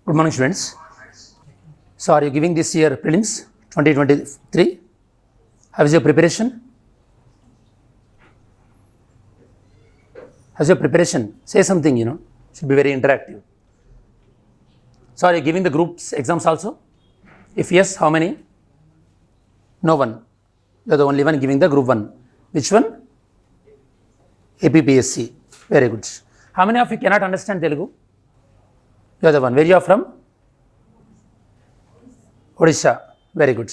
Good morning, students. So, are you giving this year prelims 2023? How is your preparation? How's your preparation? Say something, should be very interactive. So, are you giving the groups exams also? If yes, how many? No one. You are the only one giving the group 1. Which one? APPSC. Very good. How many of you cannot understand Telugu? You are the one. Where you are from? Odisha. Very good.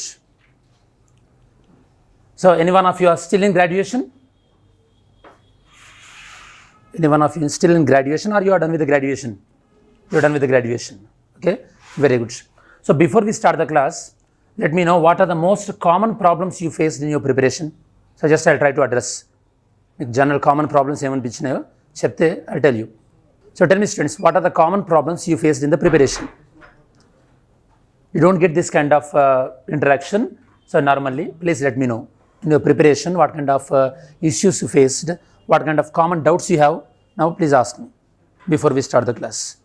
So, any one of you are still in graduation? Any one of you is still in graduation, or you are done with the graduation? You are done with the graduation. Okay. Very good. So, before we start the class, let me know what are the most common problems you faced in your preparation. So, just I will try to address general common problems. I'll tell you. So, tell me, students, what are the common problems you faced in the preparation? You don't get this kind of interaction. So, normally, please let me know in your preparation what kind of issues you faced, what kind of common doubts you have. Now, please ask me before we start the class.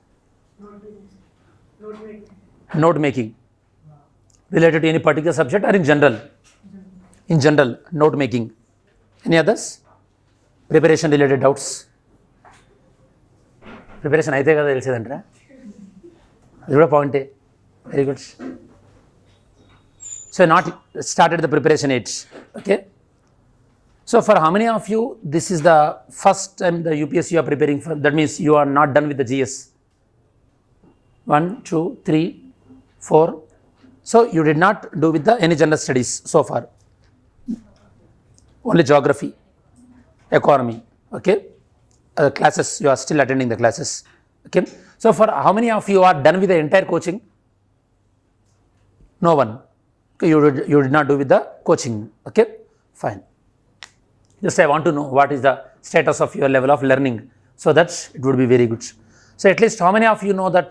Note making. Related to any particular subject or in general? In general, note making. Any others? Preparation related doubts. Preparation aithe kada telisedantra. Adi kuda point. Very good. So, not started the preparation yet. Okay. So, for how many of you this is the first time the UPSC you are preparing for? That means you are not done with the GS. 1, 2, 3, 4. So, you did not do with the any general studies so far. Only geography, economy. Okay. Classes, you are still attending the classes. Okay. So, for how many of you are done with the entire coaching? No one. Okay. You did not do with the coaching. Okay. Fine. Just I want to know what is the status of your level of learning, so that it would be very good. So, at least how many of you know that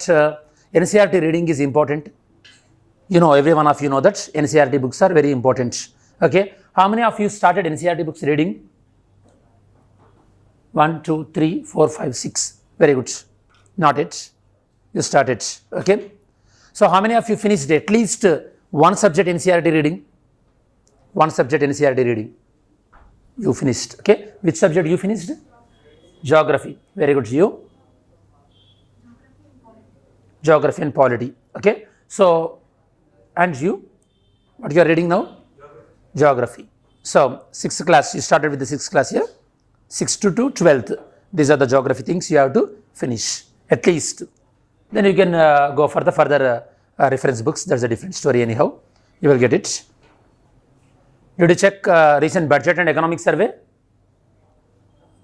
NCERT reading is important? Every one of you know that NCERT books are very important. Okay. How many of you started NCERT books reading? 1, 2, 3, 4, 5, 6. Very good. Not it. You started. Okay. So, how many of you finished at least one subject NCERT reading? One subject NCERT reading. You finished. Okay. Which subject you finished? Geography. Very good. You? Geography and polity. Okay. So, and you? What you are reading now? Geography. So, 6th class. You started with the 6th class here. 6th to 12th. These are the geography things you have to finish at least. Then you can go for the further reference books. That's a different story anyhow. You will get it. Did you check recent budget and economic survey?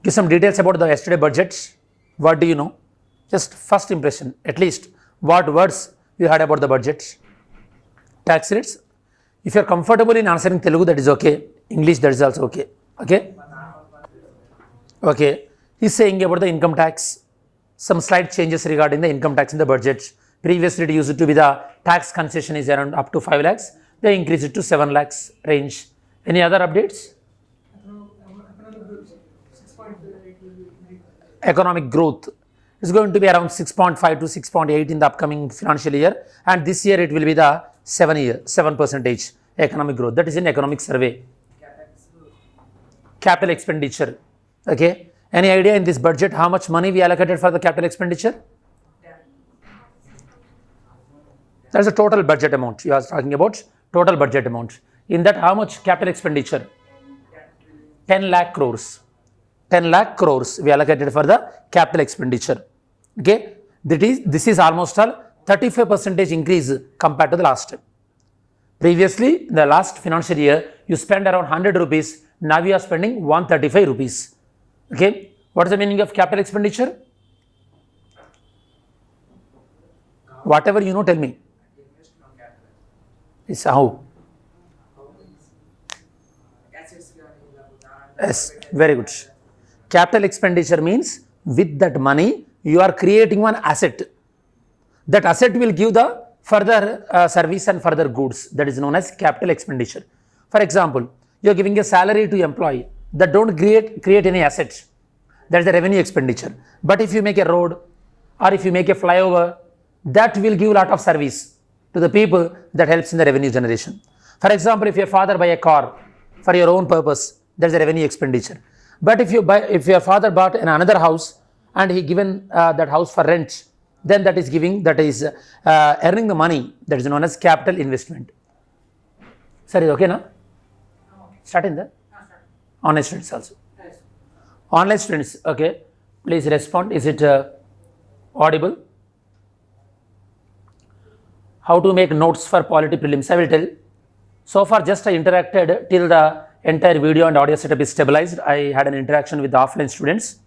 Give some details about the yesterday budget. What do you know? Just first impression, at least. What words you heard about the budget? Tax rates. If you are comfortable in answering Telugu, that is okay. English, that is also okay. Okay. Okay. He's saying about the income tax. Some slight changes regarding the income tax in the budget. Previously, it used to be the tax concession is around up to 5 lakhs. They increased it to 7 lakhs range. Any other updates? Economic growth is going to be around 6.5 to 6.8 in the upcoming financial year, and this year it will be the 7% economic growth. That is in economic survey. Capital expenditure. Okay. Any idea in this budget how much money we allocated for the capital expenditure? That is the total budget amount. You are talking about total budget amount. In that, how much capital expenditure? 10 lakh crores. 10 lakh crores we allocated for the capital expenditure. Okay. This is almost all 35% increase compared to the last time. Previously, the last financial year, you spent around 100 rupees. Now we are spending 135 rupees. Okay. What is the meaning of capital expenditure? Whatever you know, tell me. It's how? Yes, very good. Capital expenditure means with that money, you are creating one asset. That asset will give the further service and further goods. That is known as capital expenditure. For example, you are giving a salary to employee that don't create any assets. That is the revenue expenditure. But if you make a road, or if you make a flyover, that will give a lot of service to the people, that helps in the revenue generation. For example, if your father buy a car for your own purpose, there is a revenue expenditure. But if your father bought another house and he given that house for rent, then that is earning the money, that is known as capital investment. Sir, is okay now? Start in the online students also. Online students, okay, please respond. Is it audible? How to make notes for polity prelims? I will tell. So far, just I interacted till the entire video and audio setup is stabilized. I had an interaction with the offline students.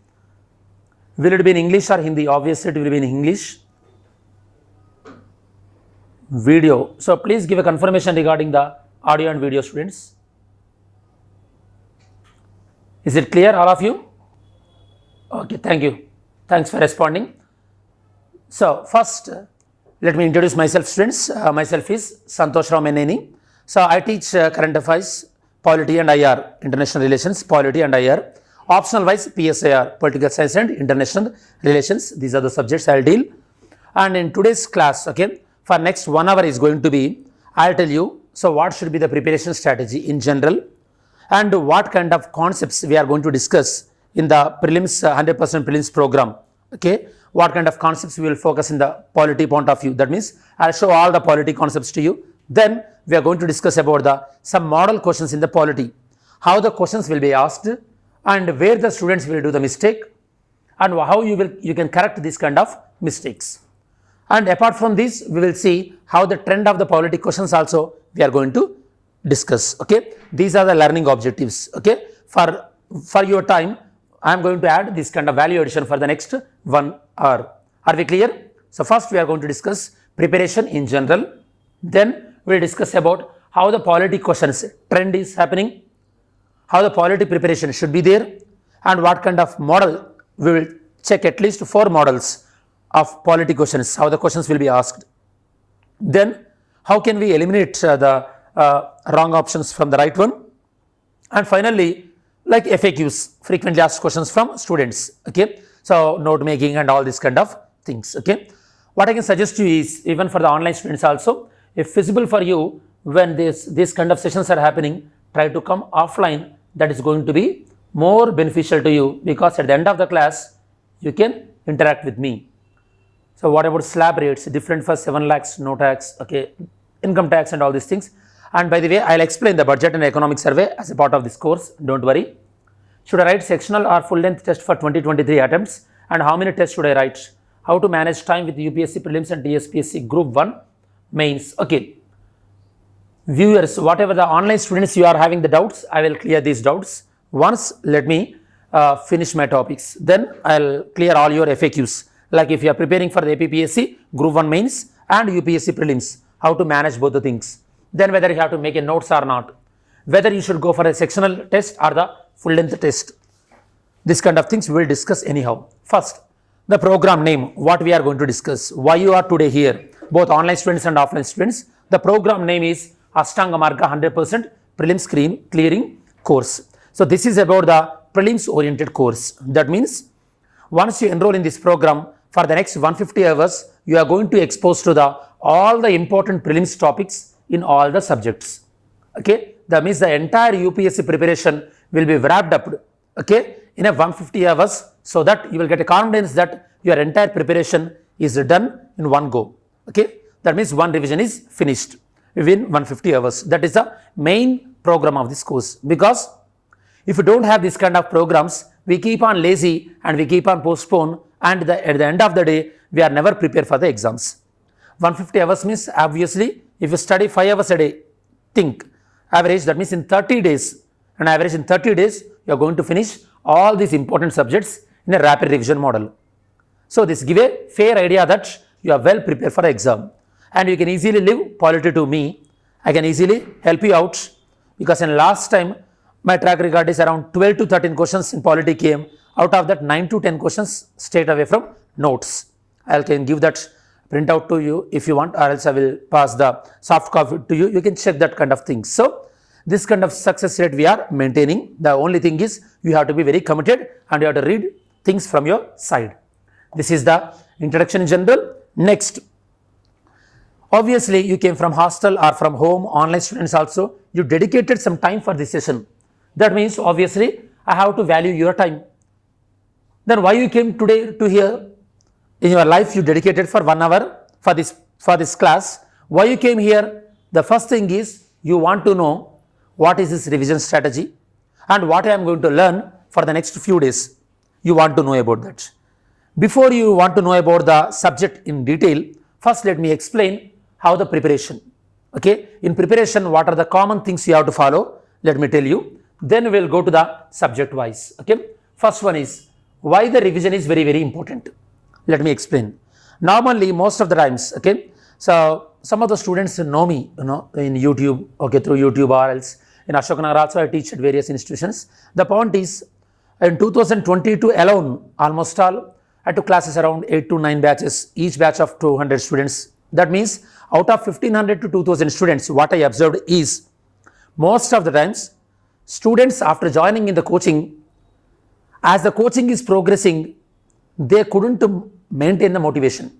Will it be in English or Hindi? Obviously, it will be in English. Video. So, please give a confirmation regarding the audio and video, students. Is it clear, all of you? Okay, thank you. Thanks for responding. So, first, let me introduce myself, students. Myself is Santosh Meneni. So, I teach current affairs, polity and IR, international relations, polity and IR. Optional wise, PSIR, political science and international relations. These are the subjects I will deal. And in today's class, okay, for next 1 hour is going to be, I will tell you, so what should be the preparation strategy in general, and what kind of concepts we are going to discuss in the prelims, 100% prelims program. Okay, what kind of concepts we will focus in the polity point of view. That means I will show all the polity concepts to you. Then we are going to discuss about some model questions in the polity, how the questions will be asked, and where the students will do the mistake, and how you can correct this kind of mistakes. And apart from this, we will see how the trend of the polity questions also we are going to discuss. Okay, these are the learning objectives. Okay, for your time, I am going to add this kind of value addition for the next 1 hour. Are we clear? So first we are going to discuss preparation in general. Then we will discuss about how the polity questions trend is happening, how the polity preparation should be there, and what kind of model we will check at least 4 models of polity questions, how the questions will be asked. Then how can we eliminate the wrong options from the right one, and finally like FAQs, frequently asked questions from students. Okay, so note making and all this kind of things. Okay, what I can suggest you is, even for the online students also, if feasible for you, when this kind of sessions are happening, try to come offline. That is going to be more beneficial to you, because at the end of the class you can interact with me. So what about slab rates, different for 7 lakhs, no tax, okay, income tax and all these things. And by the way, I will explain the budget and economic survey as a part of this course, don't worry. Should I write sectional or full length test for 2023 attempts, and how many tests should I write? How to manage time with UPSC prelims and TSPSC group 1 mains. Okay, viewers, whatever the online students you are having the doubts, I will clear these doubts. Once let me finish my topics, then I will clear all your FAQs. Like if you are preparing for the APPSC group 1 mains and UPSC prelims, how to manage both the things. Then whether you have to make a notes or not, whether you should go for a sectional test or the full length test. This kind of things we will discuss anyhow. First, the program name, what we are going to discuss, why you are today here, both online students and offline students. The program name is Ashtanga Marga 100% Prelims Clearing Course. So this is about the prelims oriented course. That means once you enroll in this program, for the next 150 hours, you are going to expose to all the important prelims topics in all the subjects. Okay, that means the entire UPSC preparation will be wrapped up, okay, in a 150 hours, so that you will get a confidence that your entire preparation is done in one go. Okay, that means one revision is finished within 150 hours. That is the main program of this course, because if you don't have this kind of programs, we keep on lazy and we keep on postpone, and at the end of the day, we are never prepared for the exams. 150 hours means, obviously, if you study 5 hours a day, think average, that means in 30 days, an average in 30 days, you are going to finish all these important subjects in a rapid revision model. So this give a fair idea that you are well prepared for the exam, and you can easily leave polity to me. I can easily help you out, because in last time my track record is around 12 to 13 questions in polity came. Out of that, 9 to 10 questions straight away from notes. I can give that print out to you if you want, or else I will pass the soft copy to you. You can check that kind of things. So this kind of success rate we are maintaining. The only thing is you have to be very committed and you have to read things from your side. This is the introduction in general. Next, Obviously, you came from hostel or from home, online students also, you dedicated some time for this session. That means obviously I have to value your time. Then why you came today to here? In your life you dedicated for 1 hour for this class. Why you came here? The first thing is you want to know what is this revision strategy and what I am going to learn for the next few days. You want to know about that. Before you want to know about the subject in detail, first let me explain how the preparation. Okay, in preparation what are the common things you have to follow? Let me tell you. Then we will go to the subject wise. Okay, first one is why the revision is very, very important. Let me explain. Normally most of the times, okay, so some of the students know me, in YouTube, okay, through YouTube or else in Ashokanagar also I teach at various institutions. The point is in 2022 alone, almost all I took classes around 8 to 9 batches, each batch of 200 students. That means out of 1500 to 2000 students, what I observed is most of the times students after joining in the coaching, as the coaching is progressing, they couldn't maintain the motivation.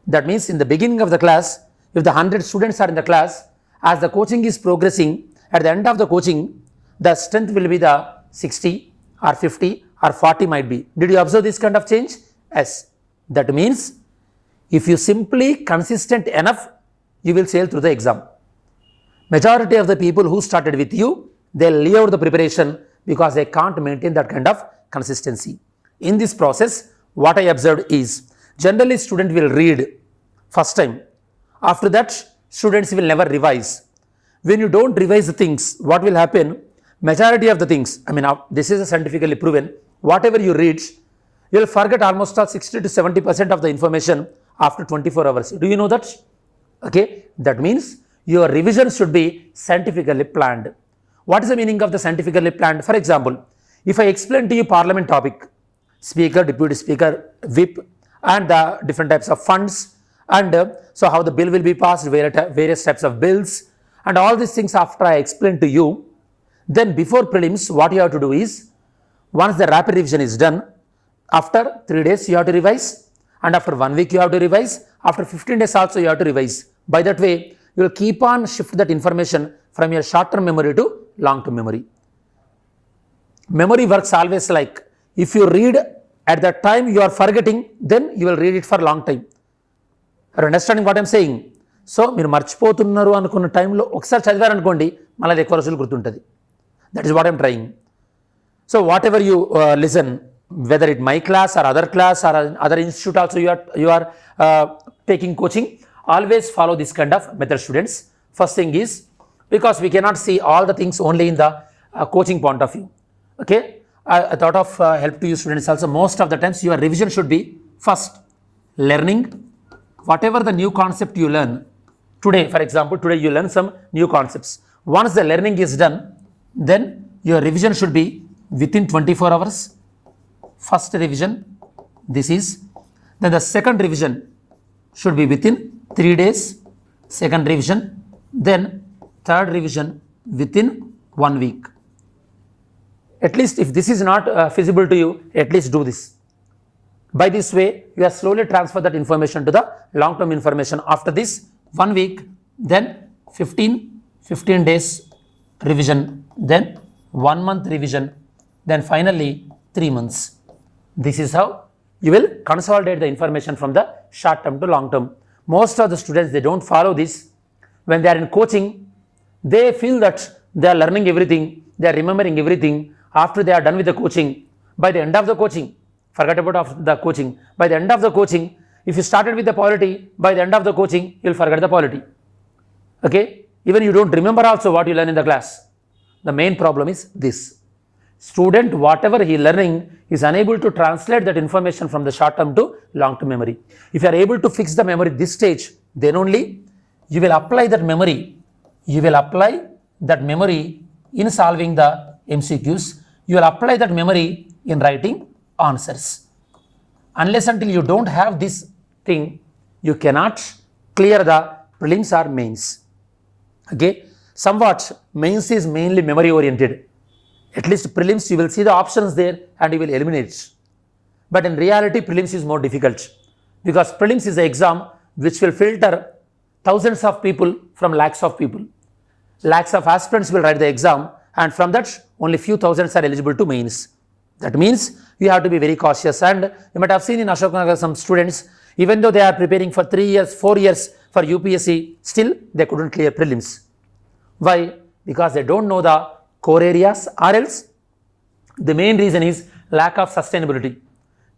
That means in the beginning of the class, if the 100 students are in the class, as the coaching is progressing, at the end of the coaching, the strength will be the 60 or 50 or 40 might be. Did you observe this kind of change? Yes. That means if you simply consistent enough, you will sail through the exam. Majority of the people who started with you, they leave out the preparation because they can't maintain that kind of consistency. In this process, what I observed is generally student will read first time. After that, students will never revise. When you don't revise the things, what will happen? Majority of the things, this is scientifically proven, whatever you read, you will forget almost 60 to 70% of the information after 24 hours. Do you know that? Okay, that means your revision should be scientifically planned. What is the meaning of the scientifically planned? For example, if I explain to you parliament topic, speaker, deputy speaker, whip, and the different types of funds, and so how the bill will be passed, various types of bills, and all these things after I explain to you, then before prelims, what you have to do is, once the rapid revision is done, after 3 days you have to revise, and after 1 week you have to revise, after 15 days also you have to revise. By that way, you will keep on shift that information from your short-term memory to long-term memory. Memory works always like, if you read at that time you are forgetting, then you will read it for long time. Are you understanding what I am saying? So, మీరు మర్చిపోతున్నారు అనుకున్న టైంలో ఒకసారి చదివారనుకోండి, మళ్ళీ ఎక్కువ రోజులు గుర్తుంటుంది. That is what I am trying. So, whatever you listen, whether it my class or other class or other institute also you are taking coaching, always follow this kind of method, students. First thing is, because we cannot see all the things only in the coaching point of view. Okay, I thought of help to you students also. Most of the times your revision should be first learning whatever the new concept you learn. Today, for example, today you learn some new concepts. Once the learning is done, then your revision should be within 24 hours. First revision, this is. Then the second revision should be within 3 days. Second revision. Then third revision within 1 week. At least if this is not feasible to you, at least do this. By this way, you have slowly transfer that information to the long-term information. After this 1 week, then 15 days revision, then 1 month revision, then finally 3 months. This is how you will consolidate the information from the short term to long term. Most of the students, they don't follow this. When they are in coaching, they feel that they are learning everything, they are remembering everything. After they are done with the coaching, by the end of the coaching, forget about the coaching, by the end of the coaching, if you started with the polity, by the end of the coaching, you will forget the polity. Okay, even you don't remember also what you learn in the class. The main problem is this. Student, whatever he learning, is unable to translate that information from the short term to long term memory. If you are able to fix the memory this stage, then only you will apply that memory. You will apply that memory in solving the MCQs. You will apply that memory in writing answers. Unless until you don't have this thing, you cannot clear the prelims or mains. Okay, somewhat mains is mainly memory oriented. At least prelims you will see the options there and you will eliminate. But in reality, prelims is more difficult, because prelims is the exam which will filter thousands of people from lakhs of people. Lakhs of aspirants will write the exam, and from that only few thousands are eligible to mains. That means you have to be very cautious. And you might have seen in Ashok Nagar some students, even though they are preparing for 3 years, 4 years for UPSC, still they couldn't clear prelims. Why? Because they don't know the core areas, or else the main reason is lack of sustainability.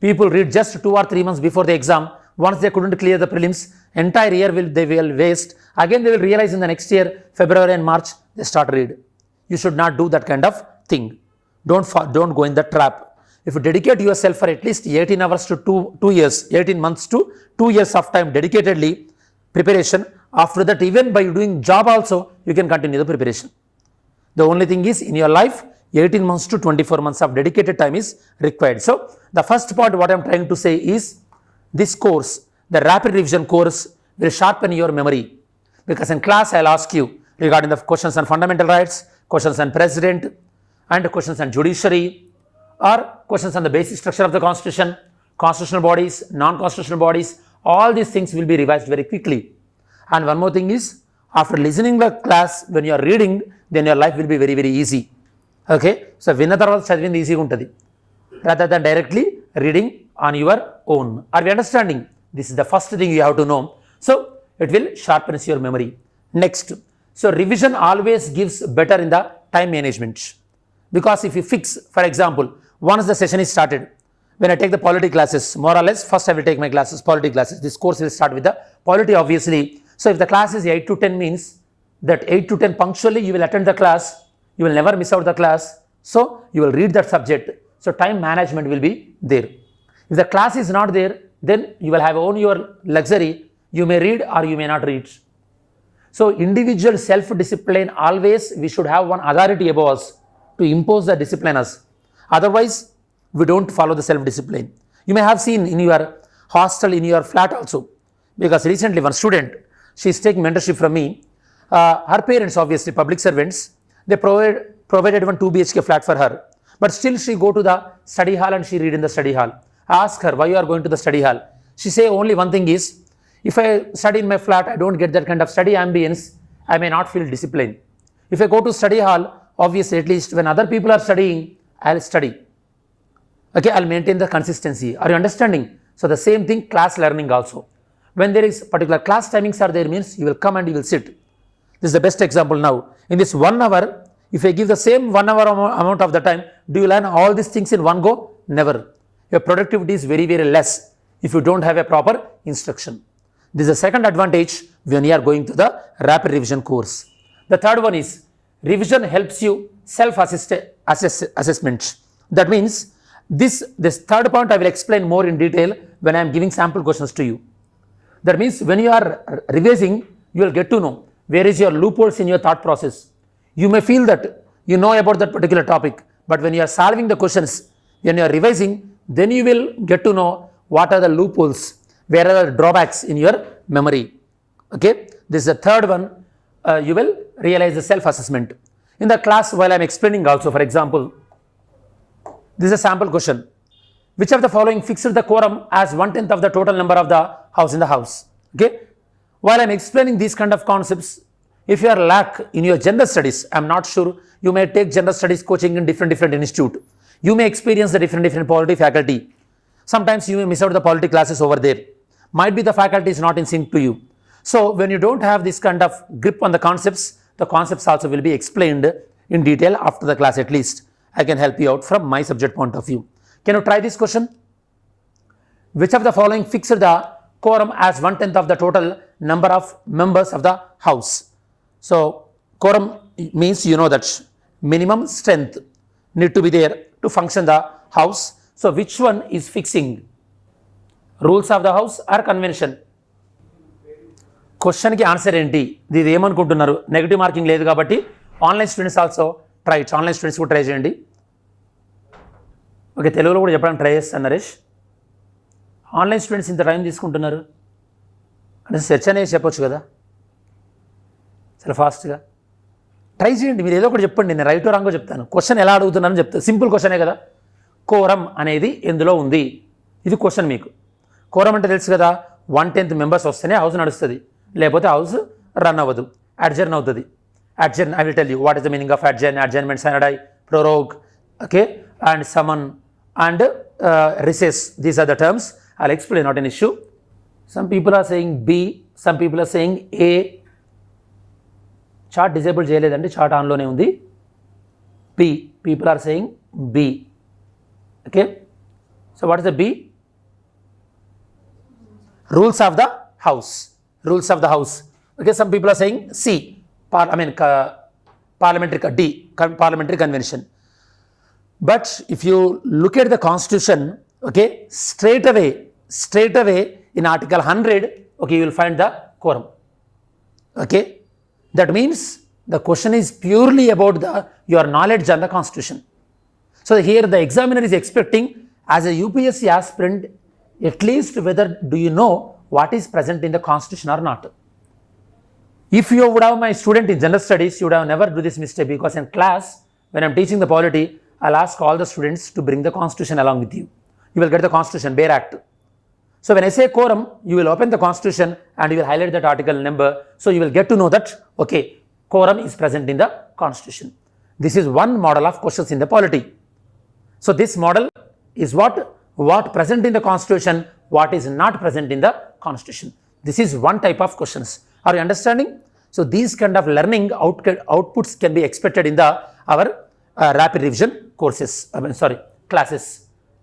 People read just 2 or 3 months before the exam. Once they couldn't clear the prelims, entire year they will waste. Again they will realize in the next year, February and March, they start read. You should not do that kind of thing. Don't go in the trap. If you dedicate yourself for at least 18 hours to 2 years, 18 months to 2 years of time dedicatedly preparation, after that even by doing job also, you can continue the preparation. The only thing is in your life, 18 months to 24 months of dedicated time is required. So the first part what I am trying to say is this course, the rapid revision course, will sharpen your memory. Because in class I will ask you regarding the questions on fundamental rights, questions on president, and questions on judiciary, or questions on the basic structure of the constitution, constitutional bodies, non-constitutional bodies. All these things will be revised very quickly. And one more thing is, after listening the class, when you are reading, then your life will be very, very easy. Okay, so విన్న తర్వాత చదివింది ఈజీగా ఉంటుంది, rather than directly reading on your own. Are we understanding? This is the first thing you have to know. So it will sharpen your memory. Next, so revision always gives better in the time management. Because if you fix, for example, once the session is started, when I take the polity classes, more or less, first I will take my classes, polity classes. This course will start with the polity, obviously. So if the class is 8 to 10 means that 8 to 10 punctually you will attend the class, you will never miss out the class. So you will read that subject. So time management will be there. If the class is not there, then you will have only your luxury. You may read or you may not read. So individual self-discipline, always we should have one authority above us to impose the discipline us. Otherwise, we don't follow the self-discipline. You may have seen in your hostel, in your flat also. Because recently one student, she is taking mentorship from me. Her parents, obviously public servants, they provided one 2 BHK flat for her. But still she go to the study hall and she read in the study hall. I ask her, why you are going to the study hall? She say only one thing is, if I study in my flat, I don't get that kind of study ambience, I may not feel discipline. If I go to study hall, obviously at least when other people are studying, I'll study. Okay, I'll maintain the consistency. Are you understanding? So the same thing, class learning also. When there is particular class timings are there means you will come and you will sit. This is the best example now. In this 1 hour, if I give the same 1 hour amount of the time, do you learn all these things in one go? Never. Your productivity is very, very less if you don't have a proper instruction. This is the second advantage when you are going to the rapid revision course. The third one is revision helps you self-assessment. That means this third point I will explain more in detail when I am giving sample questions to you. That means when you are revising, you will get to know where is your loopholes in your thought process. You may feel that you know about that particular topic, but when you are solving the questions, when you are revising, then you will get to know what are the loopholes, where are the drawbacks in your memory. Okay, this is the third one. You will realize the self-assessment. In the class, while I am explaining also, for example, this is a sample question. Which of the following fixed the quorum as 1/10 of the total number of the house in the house? Okay, while I am explaining these kind of concepts, if you are lack in your general studies, I am not sure, you may take general studies coaching in different institute. You may experience the different polity faculty. Sometimes you may miss out the polity classes over there. Might be the faculty is not in sync to you. So when you don't have this kind of grip on the concepts also will be explained in detail after the class at least. I can help you out from my subject point of view. Can you try this question? Which of the following fixed the quorum as 1/10 of the total number of members of the house? So quorum means you know that minimum strength need to be there to function the house. So which one is fixing? Rules of the house or convention? Question ki answer enti? This ఏమనుకుంటున్నారు? Negative marking లేదు కాబట్టి online students also try it. Online students కూడా try చేయండి. Okay, తెలుగులో కూడా చెప్పడానికి try చేస్తాను Naresh. Online students ఇంత టైం తీసుకుంటున్నారు అంటే సెర్చ్ అనేది చెప్పొచ్చు కదా చాలా ఫాస్ట్గా. ట్రై చేయండి, మీరు ఏదో ఒకటి చెప్పండి, నేను రైట్ రాంగో చెప్తాను. క్వశ్చన్ ఎలా అడుగుతున్నానని చెప్తాను. సింపుల్ క్వశ్చనే కదా. కోరం అనేది ఎందులో ఉంది, ఇది క్వశ్చన్ మీకు. కోరం అంటే తెలుసు కదా, 1/10 మెంబర్స్ వస్తేనే హౌస్ నడుస్తుంది. లేకపోతే హౌస్ రన్ అవ్వదు. అడ్జర్న్ అవుతుంది. Adjourn, I will tell you what is the meaning of adjourn, adjournment, sine die, prorogue, okay, and summon and recess. These are the terms. I'll explain, not an issue. Some people are saying B, some people are saying A. Chart disabled చేయలేదండి, chart ఆన్లోనే ఉంది. B, people are saying B. Okay, so what is the B? Rules of the house. Rules of the house. Okay, some people are saying C, parliamentary, D, parliamentary convention. But if you look at the constitution, okay, straight away in article 100, okay, you will find the quorum. Okay, that means the question is purely about your knowledge on the constitution. So here the examiner is expecting as a UPSC aspirant at least whether do you know what is present in the constitution or not. If you would have my student in general studies, you would have never do this mistake, because in class when I am teaching the polity, I'll ask all the students to bring the constitution along with you. You will get the constitution, bare act. So when I say quorum, you will open the constitution and you will highlight that article number, so you will get to know that okay, quorum is present in the constitution. This is one model of questions in the polity. So this model is what present in the constitution, what is not present in the constitution. This is one type of questions. Are you understanding? So these kind of learning outputs can be expected in our rapid revision courses, classes.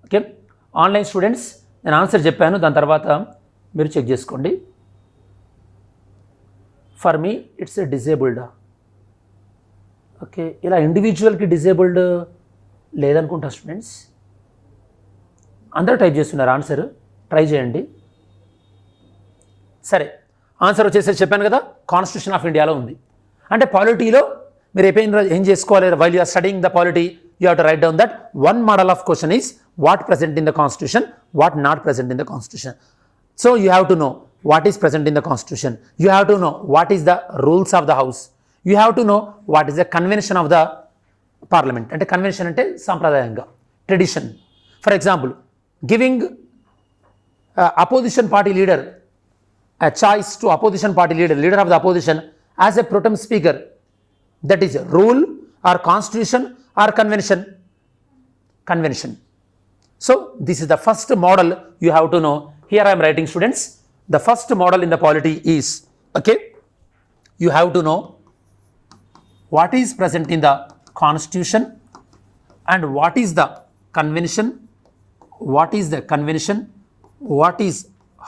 Okay, online students నేను answer చెప్పాను, దాని తర్వాత మీరు check చేసుకోండి. For me it's disabled. Okay, ఇలా ఇండివిజువల్కి disabled లేదనుకుంటా students. అందరూ type చేస్తున్నారు ఆన్సర్, ట్రై చేయండి. సరే, ఆన్సర్ వచ్చేసరికి చెప్పాను కదా, కాన్స్టిట్యూషన్ ఆఫ్ ఇండియాలో ఉంది. అంటే పాలిటీలో మీరు ఏం చేసుకోవాలి, while you are studying the polity, you have to write down that one model of question is what present in the constitution, what not present in the constitution. So you have to know what is present in the constitution, you have to know what is the rules of the house, you have to know what is the convention of the parliament. Ante convention ante sampradayanga, tradition. For example, giving opposition party leader a choice to opposition party leader of the opposition as a pro tem speaker, that is rule or constitution or convention. So this is the first model you have to know. Here I am writing, students, the first model in the polity is, okay, you have to know what is present in the constitution and what is the convention, what is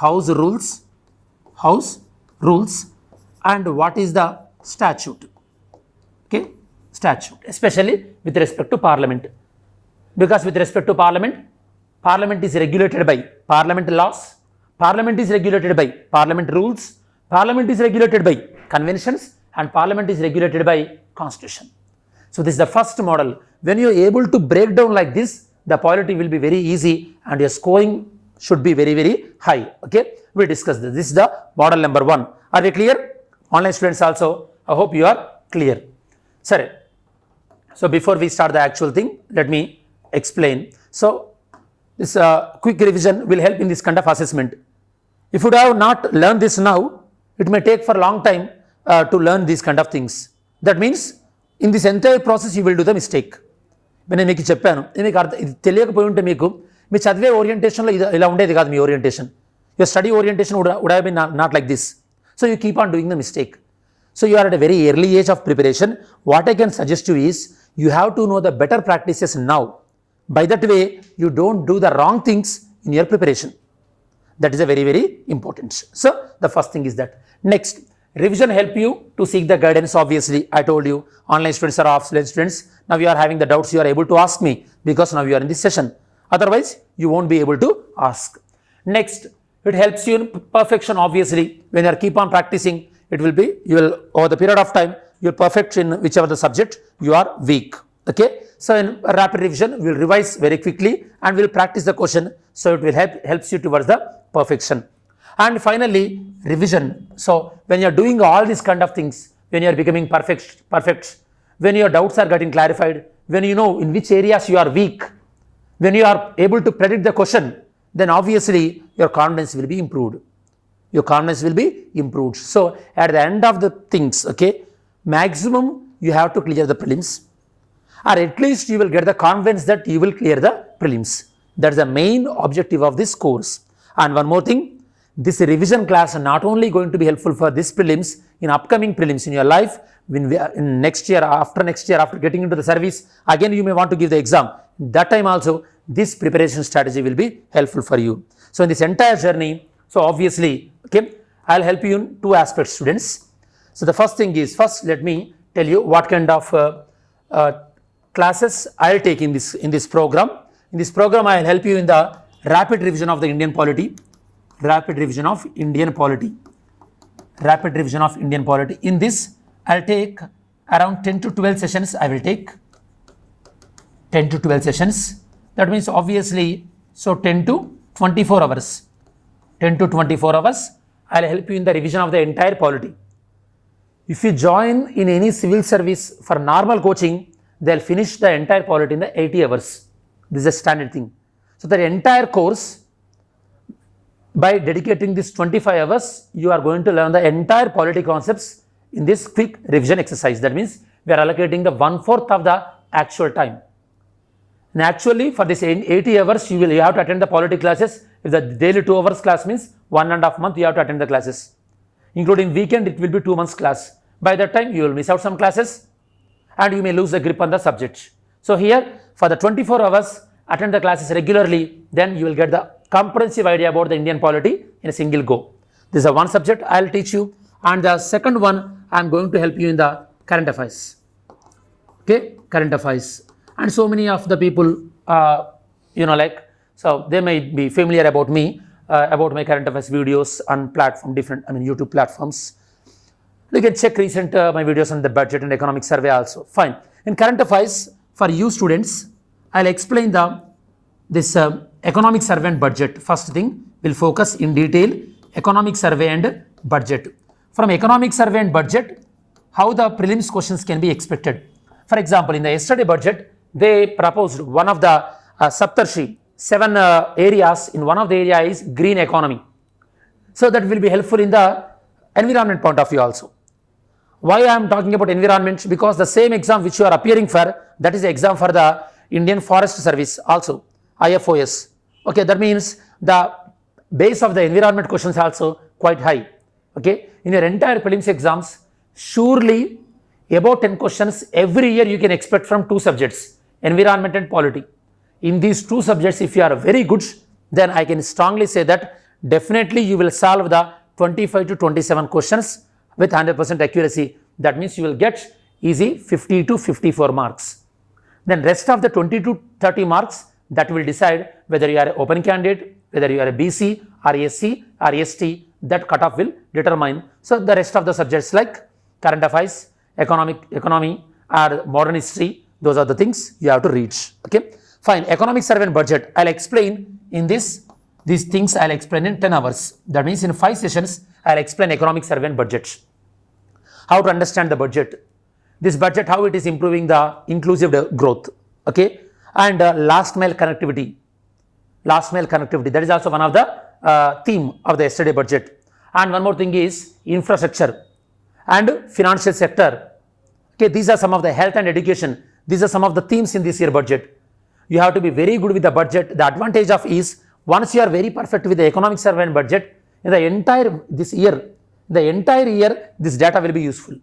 house rules and what is the statute. Okay, statute, especially with respect to parliament, because with respect to parliament is regulated by parliament laws, parliament is regulated by parliament rules, parliament is regulated by conventions, and parliament is regulated by constitution. So this is the first model. When you are able to break down like this, the polity will be very easy and your scoring should be very, very high. Okay, we discussed this. This is the model number 1. Are we clear? Online students also, I hope you are clear. Sorry. So before we start the actual thing, let me explain. So this quick revision will help in this kind of assessment. If you have not learned this now, it may take for a long time to learn these kind of things. That means in this entire process you will do the mistake. నేను మీకు చెప్పాను, మీకు ఇది తెలియకపోయి ఉంటే మీకు మీ చదివే ఓరియంటేషన్లో ఇలా ఉండేది కాదు. మీ orientation, your study orientation would have been not like this. So you keep on doing the mistake. So you are at a very early age of preparation. What I can suggest you is, you have to know the better practices now. By that way, you don't do the wrong things in your preparation. That is a very, very important. So the first thing is that. Next, revision help you to seek the guidance. Obviously, I told you, online students are offline students. Now you are having the doubts, you are able to ask me because now you are in this session. Otherwise, you won't be able to ask. Next, it helps you in perfection. Obviously, when you are keep on practicing, it will be, you will over the period of time, you will perfect in whichever the subject you are weak. Okay, so in rapid revision, we will revise very quickly and we will practice the question, so it will helps you towards the perfection. And finally, revision. So when you are doing all these kind of things, when you are becoming perfect, when your doubts are getting clarified, when you know in which areas you are weak, when you are able to predict the question, then obviously your confidence will be improved. your confidence will be improved. So at the end of the things, okay, maximum you have to clear the prelims, or at least you will get the confidence that you will clear the prelims. That is the main objective of this course. And one more thing, this revision class is not only going to be helpful for this prelims, in upcoming prelims in your life, when we are in next year, after getting into the service, again you may want to give the exam. That time also, this preparation strategy will be helpful for you. So in this entire journey, so obviously, okay, I'll help you in two aspects, students. So the first thing is, first let me tell you what kind of classes I'll take in this program. In this program, I'll help you in the rapid revision of the Indian polity, rapid revision of Indian polity. In this, I'll take around 10 to 12 sessions. I will take 10 to 12 sessions. That means obviously, so 10 to 24 hours. 10 to 24 hours, I'll help you in the revision of the entire polity. If you join in any civil service for normal coaching, they'll finish the entire polity in the 80 hours. This is a standard thing. So the entire course, by dedicating this 25 hours, you are going to learn the entire polity concepts in this quick revision exercise. That means we are allocating the 1/4 of the actual time. And actually, for this 80 hours, you have to attend the polity classes. If the daily 2 hours class means 1.5 months, you have to attend the classes. Including weekend, it will be 2 months class. By that time, you will miss out some classes and you may lose the grip on the subject. So here, for the 24 hours, attend the classes regularly, then you will get the comprehensive idea about the Indian polity in a single go. This is one subject I will teach you, and the second one I am going to help you in the current affairs. Okay, current affairs. And so many of the people, so they may be familiar about me, about my current affairs videos on YouTube platforms. You can check recent my videos on the budget and economic survey also. Fine. In current affairs, for you students, I'll explain this economic survey and budget. First thing, we'll focus in detail economic survey and budget. From economic survey and budget, how the prelims questions can be expected. For example, in the yesterday budget, they proposed one of the Saptarshi, 7 areas. In one of the area is green economy. So that will be helpful in the environment point of view also. Why I am talking about environment? Because the same exam which you are appearing for, that is the exam for the Indian Forest Service also, IFOS. Okay, that means the base of the environment questions also quite high. Okay, in your entire prelims exams, surely about 10 questions every year you can expect from 2 subjects, environment and polity. In these 2 subjects, if you are very good, then I can strongly say that definitely you will solve the 25 to 27 questions with 100% accuracy. That means you will get easy 50 to 54 marks. Then rest of the 20 to 30 marks, that will decide whether you are an open candidate, whether you are a BC or SC or ST, that cutoff will determine. So the rest of the subjects like current affairs, economy or modern history, those are the things you have to reach. Okay, fine. Economic survey and budget, I'll explain in these things I'll explain in 10 hours. That means in 5 sessions, I'll explain economic survey and budget. How to understand the budget. This budget, how it is improving the inclusive growth. Okay, and last mile connectivity. That is also one of the theme of the yesterday budget. And one more thing is infrastructure and financial sector. Okay, these are some of the health and education. These are some of the themes in this year budget. You have to be very good with the budget. The advantage of is once you are very perfect with the economic survey and budget, in the entire year, this data will be useful.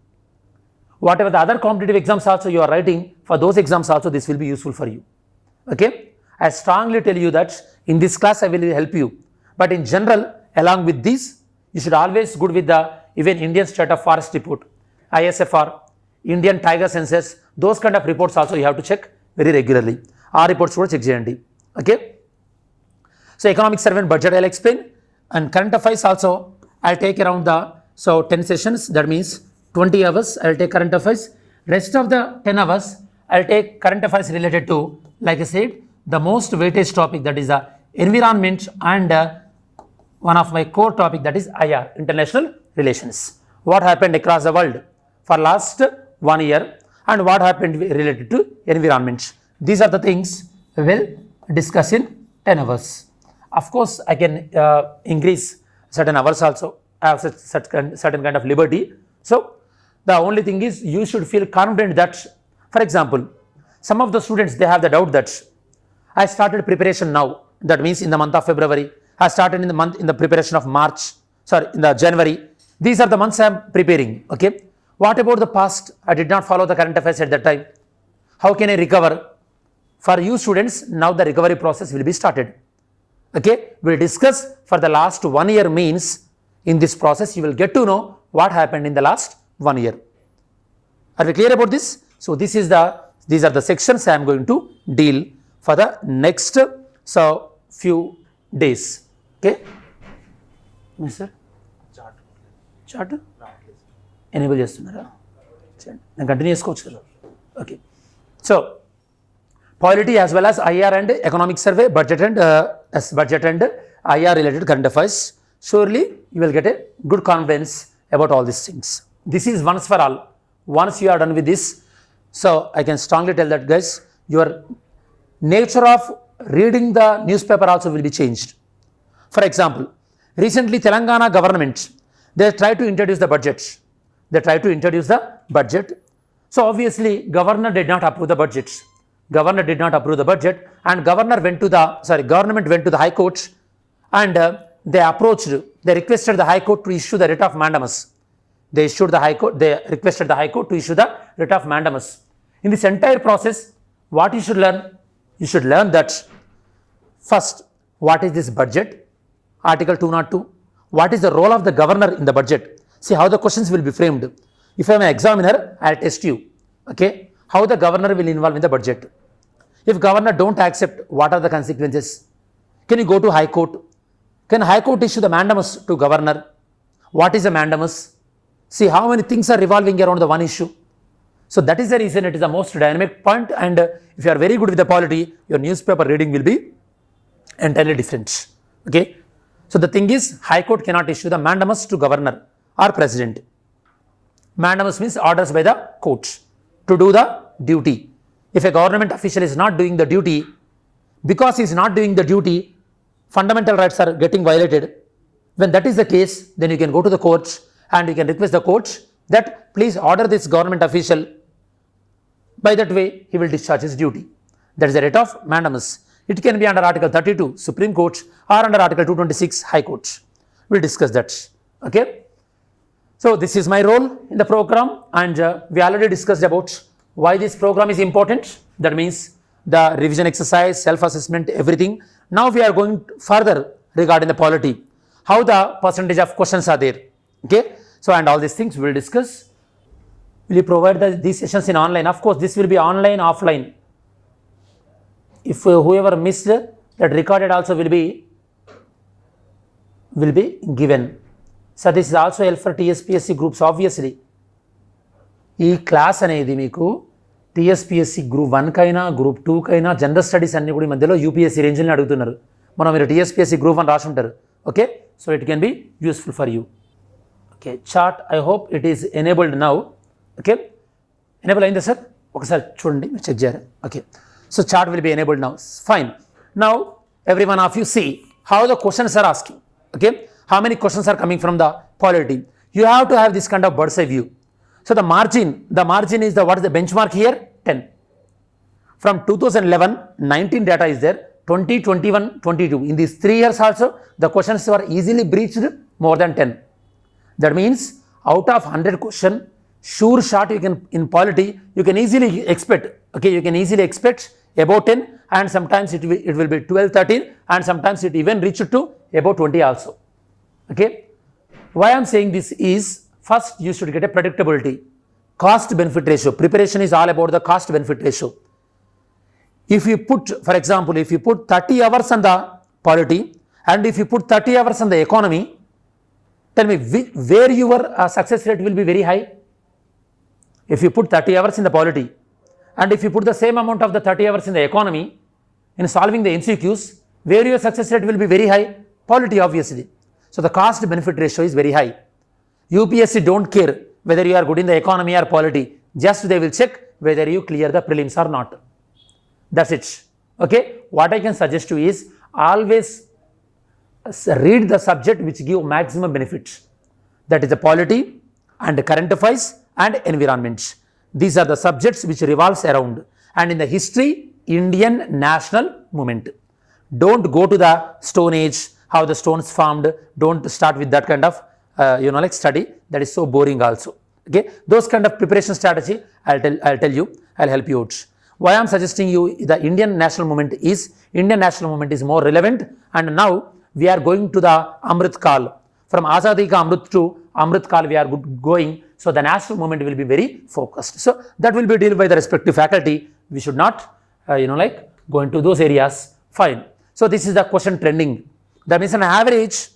Whatever the other competitive exams also you are writing, for those exams also this will be useful for you. Okay, I strongly tell you that in this class I will help you. But in general, along with this, you should always good with the even Indian State of Forest report, ISFR, Indian Tiger Census, those kind of reports also you have to check very regularly. Our reports will check GND. Okay. So economic survey and budget I'll explain, and current affairs also I'll take around 10 sessions. That means 20 hours I'll take current affairs. Rest of the 10 hours I'll take current affairs related to, like I said, the most weightage topic, that is the environment, and one of my core topic, that is IR, international relations. What happened across the world for last 1 year and what happened related to environment. These are the things we will discuss in 10 hours. Of course, I can increase certain hours also. have certain kind of liberty. So the only thing is you should feel confident that, for example, some of the students, they have the doubt that I started preparation now. That means in the month of February, I started in the preparation of in the January. These are the months I am preparing. Okay. What about the past? I did not follow the current affairs at that time. How can I recover? For you students, now the recovery process will be started. Okay. We will discuss for the last 1 year means in this process, you will get to know what happened in the last 1 year. Are we clear about this? So these are the sections I am going to deal for the next few days. Okay. Yes, sir. Chart. Enable చేస్తున్నారా? నేను continue చేసుకోవచ్చు కదా. Okay. So polity as well as IR and economic survey, budget and IR related current affairs. Surely you will get a good confidence about all these things. This is once for all. Once you are done with this, so I can strongly tell that guys, your nature of reading the newspaper also will be changed. For example, recently Telangana government, they try to introduce the budget. So obviously governor did not approve the budget. And government went to the High Court and they requested the High Court to issue the writ of mandamus. They requested the High Court to issue the writ of mandamus. In this entire process, what you should learn? You should learn that first, what is this budget? Article 202. What is the role of the governor in the budget? See how the questions will be framed. If I am an examiner, I will test you. Okay, how the governor will involve in the budget. If governor don't accept, what are the consequences? Can you go to High Court? Can High Court issue the mandamus to governor? What is a mandamus? See how many things are revolving around the one issue. So that is the reason it is the most dynamic point, and if you are very good with the polity, your newspaper reading will be entirely different. Okay. So the thing is, High Court cannot issue the mandamus to governor or president. Mandamus means orders by the court to do the duty. If a government official is not doing the duty, because he is not doing the duty, fundamental rights are getting violated. When that is the case, then you can go to the courts and you can request the courts that please order this government official. By that way, he will discharge his duty. That is the writ of mandamus. It can be under Article 32, Supreme Court, or under Article 226, High Court. We will discuss that. Okay. So this is my role in the program, and we already discussed about why this program is important. That means the revision exercise, self-assessment, everything. Now we are going further regarding the polity, how the percentage of questions are there. Okay. So and all these things we will discuss. Will you provide these sessions in online? Of course, this will be online, offline. If whoever missed, that recorded also will be given. So this is also help for TSPSC groups, obviously. ఈ class అనేది మీకు TSPSC group 1 కైనా group 2 కైనా general studies అన్ని కూడా ఈ మధ్యలో UPSC రేంజ్లో అడుగుతున్నారు. మీరు TSPSC గ్రూప్ 1 రాసి ఉంటారు. Okay, so it can be useful for you. Okay, chart I hope it is enabled now. Okay, enable అయిందా సార్? ఒకసారి చూడండి, మీరు చెక్ చేయాలి. Okay, so chart will be enabled now. Fine. Now every one of you see how the questions are asking. Okay, how many questions are coming from the polity. You have to have this kind of bird's eye view. So the margin is what is the benchmark here? 10. From 2011, 19 data is there, 20, 21, 22. In these 3 years also, the questions were easily breached more than 10. That means out of 100 question, sure shot you can, in polity, you can easily expect, okay, you can easily expect about 10, and sometimes it will be 12, 13, and sometimes it even reach to about 20 also. Okay. Why I am saying this is, first you should get a predictability. Cost benefit ratio. Preparation is all about the cost benefit ratio. If you put, for example, if you put 30 hours on the polity and if you put 30 hours on the economy, tell me where your success rate will be very high. If you put 30 hours in the polity and if you put the same amount of the 30 hours in the economy in solving the MCQs, where your success rate will be very high? Polity, obviously. So the cost benefit ratio is very high. UPSC don't care whether you are good in the economy or polity, just they will check whether you clear the prelims or not. That's it. Okay, what I can suggest you is always read the subject which give maximum benefits. that is the polity and current affairs and environment. These are the subjects which revolves around. And in the history, Indian national movement. Don't go to the Stone Age, how the stones formed. Don't start with that kind of like study. That is so boring also. Okay, those kind of preparation strategy I'll tell you, I'll help you out. Why I'm suggesting you the Indian national movement is more relevant, and now we are going to the Amrit Kal. From Azadi Ka Amrit to Amrit Kal we are going, so the national movement will be very focused. So that will be dealt by the respective faculty. We should not like go into those areas. Fine. So this is the question trending. That means an average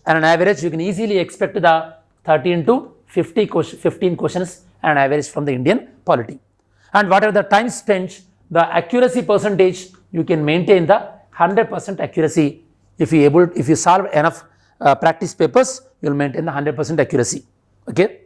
you can easily expect the 13 to 15 questions and average from the Indian polity. And whatever the time spent, the accuracy percentage you can maintain the 100% accuracy. If you solve enough practice papers, you will maintain the 100% accuracy. Okay,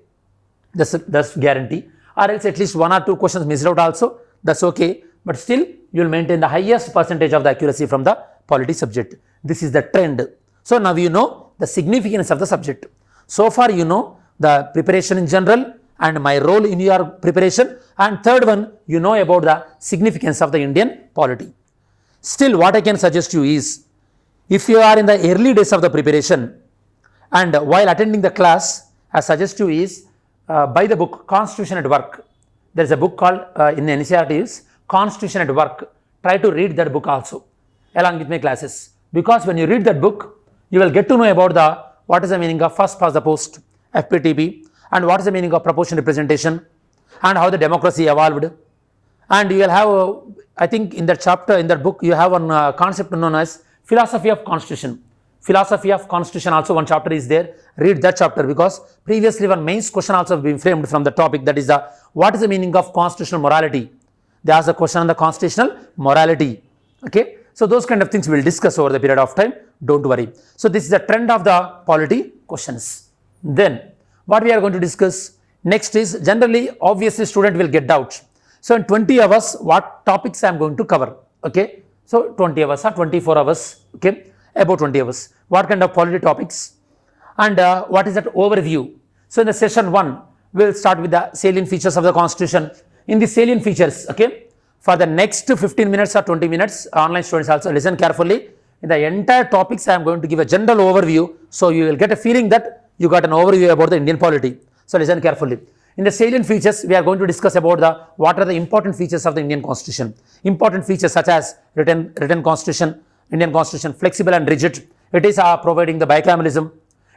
that's guarantee. Or else at least 1 or 2 questions missed out also, that's okay, but still you will maintain the highest percentage of the accuracy from the polity subject. This is the trend. So now you know the significance of the subject. So far you know the preparation in general and my role in your preparation, and third one, you know about the significance of the Indian polity. Still, what I can suggest you is, if you are in the early days of the preparation and while attending the class, I suggest you is buy the book Constitution at Work. There is a book called in the NCERT is Constitution at Work. Try to read that book also along with my classes, because when you read that book, you will get to know about what is the meaning of first past the post, FPTP, and what is the meaning of proportional representation, and how the democracy evolved. And you will have, I think in that chapter, in that book, you have one concept known as philosophy of constitution. Philosophy of constitution also one chapter is there. Read that chapter, because previously one MAIS question also been framed from the topic, that is what is the meaning of constitutional morality. They ask a question on the constitutional morality. Okay, so those kind of things we will discuss over the period of time. Don't worry. So this is the trend of the polity questions. Then what we are going to discuss next is, generally obviously student will get doubts. So in 20 hours what topics I am going to cover. Okay, so 20 hours or 24 hours. Okay, about 20 hours. What kind of polity topics and what is that overview. So in the session 1 we will start with the salient features of the constitution. In the salient features, okay, for the next 15 minutes or 20 minutes, online students also listen carefully. In the entire topics I am going to give a general overview, so you will get a feeling that you got an overview about the Indian polity. So listen carefully. In the salient features, we are going to discuss about what are the important features of the Indian constitution. Important features such as written constitution, Indian constitution flexible and rigid. It is providing the bicameralism.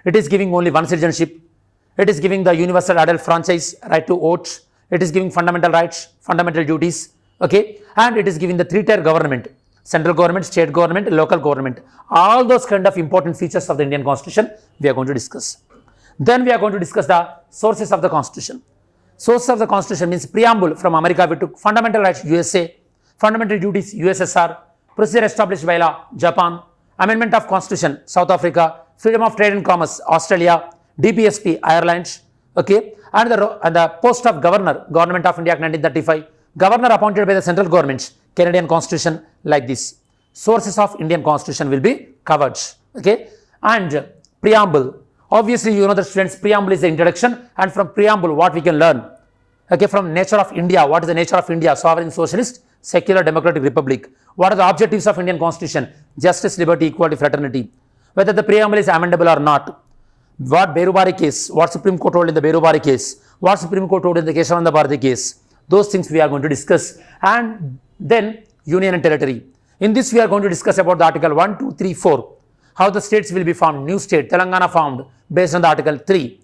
It is giving only one citizenship. It is giving the universal adult franchise, right to vote. It is giving fundamental rights, fundamental duties. Okay, and it is giving the 3-tier government, central government, state government, local government. All those kind of important features of the Indian constitution we are going to discuss. Then we are going to discuss the sources of the constitution. Sources of the constitution means preamble. From America we took fundamental rights USA, fundamental duties USSR, procedure established by law Japan, amendment of constitution South Africa, freedom of trade and commerce Australia, DPSP Ireland. Okay, and the post of government of India Act 1935, governor appointed by the central government, Canadian constitution, like this. Sources of Indian constitution will be covered. Okay, and preamble. Obviously, you know the students, preamble is the introduction, and from preamble what we can learn. Okay, from nature of India, what is the nature of India? Sovereign, socialist, secular, democratic republic. What are the objectives of Indian constitution? Justice, liberty, equality, fraternity. Whether the preamble is amendable or not. What Berubari case, what Supreme Court told in the Berubari case, what Supreme Court told in the Keshavananda Bharati case. Those things we are going to discuss. And then union and territory. In this we are going to discuss about the article 1, 2, 3, 4. How the states will be formed. New state, Telangana formed based on the article 3.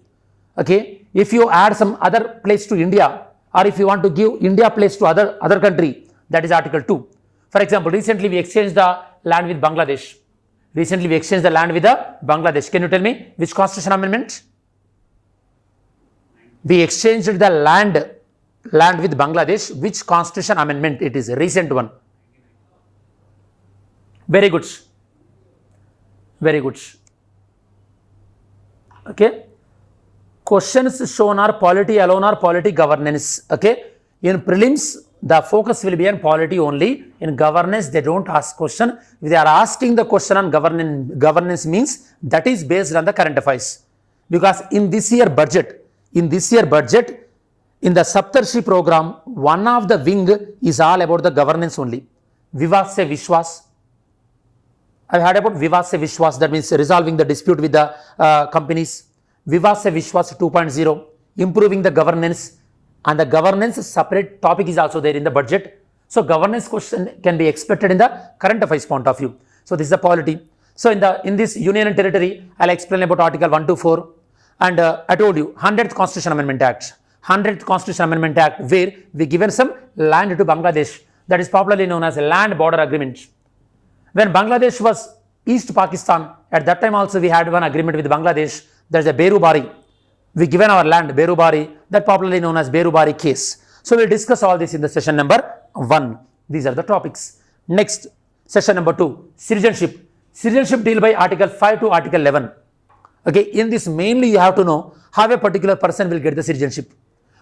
Okay, if you add some other place to India, or if you want to give India place to other country, that is article 2. For example, recently we exchanged the land with Bangladesh. Can you tell me which constitution amendment? We exchanged the land with Bangladesh. Which constitution amendment it is? A recent one. Very good. Very good. Okay. Questions shown are polity alone or polity governance. Okay. In prelims, the focus will be on polity only. In governance, they don't ask question. If they are asking the question on governance means that is based on the current affairs. because in this year budget, in the Saptarshi program, one of the wing is all about the governance only. Vivad se Vishwas. I've heard about Vivad se Vishwas, that means resolving the dispute with the companies. Vivad se Vishwas 2.0, improving the governance, and the governance separate topic is also there in the budget. So governance question can be expected in the current affairs point of view. So this is the polity. So in this Union and Territory, I'll explain about Article 1 to 4. And I told you 100th Constitution Amendment Act. 100th Constitution Amendment Act, where we given some land to Bangladesh, that is popularly known as a land border agreement. When Bangladesh was East Pakistan, at that time also we had one agreement with Bangladesh. There is a Berubari. We given our land Berubari, that popularly known as Berubari case. So we'll discuss all this in the session number 1. These are the topics. Next, session number 2, citizenship. Citizenship deal by Article 5 to Article 11. Okay, in this mainly you have to know how a particular person will get the citizenship.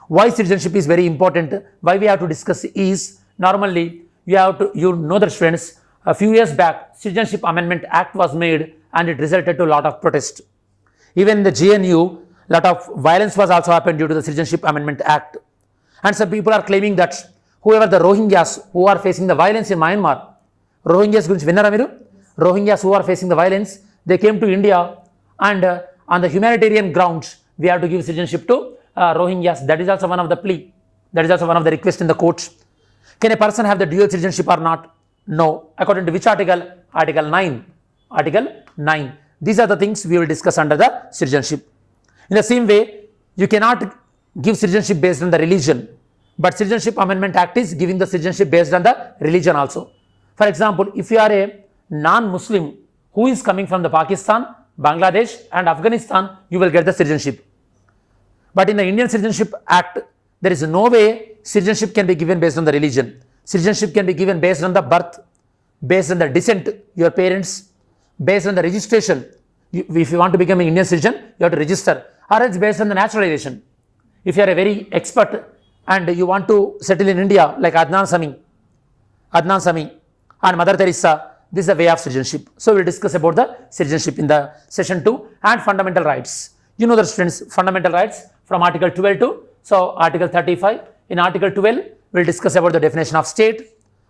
Why citizenship is very important, why we have to discuss is, normally you know the students, a few years back Citizenship Amendment Act was made and it resulted to a lot of protest. Even in the GNU, lot of violence was also happened due to the Citizenship Amendment Act. And some people are claiming that whoever the Rohingyas who are facing the violence in Myanmar, Rohingyas gurinchi vinnara meeru? Rohingyas who are facing the violence, they came to India and on the humanitarian grounds, we have to give citizenship to Rohingyas. That is also one of the plea. That is also one of the requests in the courts. Can a person have the dual citizenship or not? No. According to which article? Article 9. Article 9. These are the things we will discuss under the citizenship. In the same way, you cannot give citizenship based on the religion, but Citizenship Amendment Act is giving the citizenship based on the religion also. For example, if you are a non-Muslim who is coming from the Pakistan, Bangladesh and Afghanistan, you will get the citizenship. But in the Indian Citizenship Act, there is no way citizenship can be given based on the religion. Citizenship can be given based on the birth, based on the descent, your parents, based on the registration. If you want to become an Indian citizen, you have to register, or it's based on the naturalization. If you are a very expert and you want to settle in India, like Adnan Sami and Mother Teresa, this is the way of citizenship. So we'll discuss about the citizenship in the session 2 and fundamental rights. You know the students, fundamental rights from Article 12 to Article 35. In Article 12, we'll discuss about the definition of state.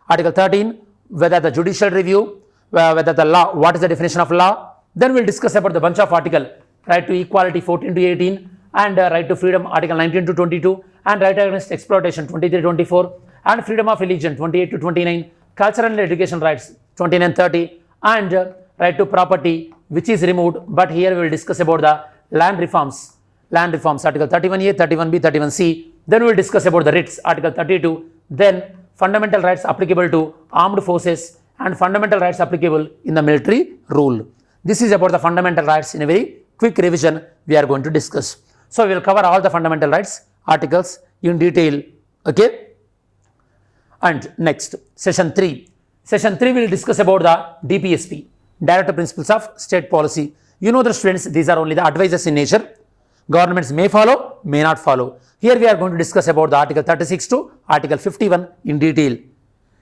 Article 13, whether the judicial review, whether the law, what is the definition of law. Then we'll discuss about the bunch of article, right to equality 14 to 18, and right to freedom Article 19 to 22, and right against exploitation 23 to 24, and freedom of religion 28 to 29, cultural and education rights 29 30, and right to property, which is removed. But here we will discuss about the land reforms Article 31A, 31B, 31C. Then we will discuss about the writs Article 32. Then fundamental rights applicable to armed forces and fundamental rights applicable in the military rule. This is about the fundamental rights. In a very quick revision we are going to discuss. So we will cover all the fundamental rights articles in detail. Okay. And next, session 3. Session 3 we will discuss about the DPSP, Directive Principles of State Policy. You know the students, these are only the advices in nature. Governments may follow, may not follow. Here we are going to discuss about the Article 36 to Article 51 in detail.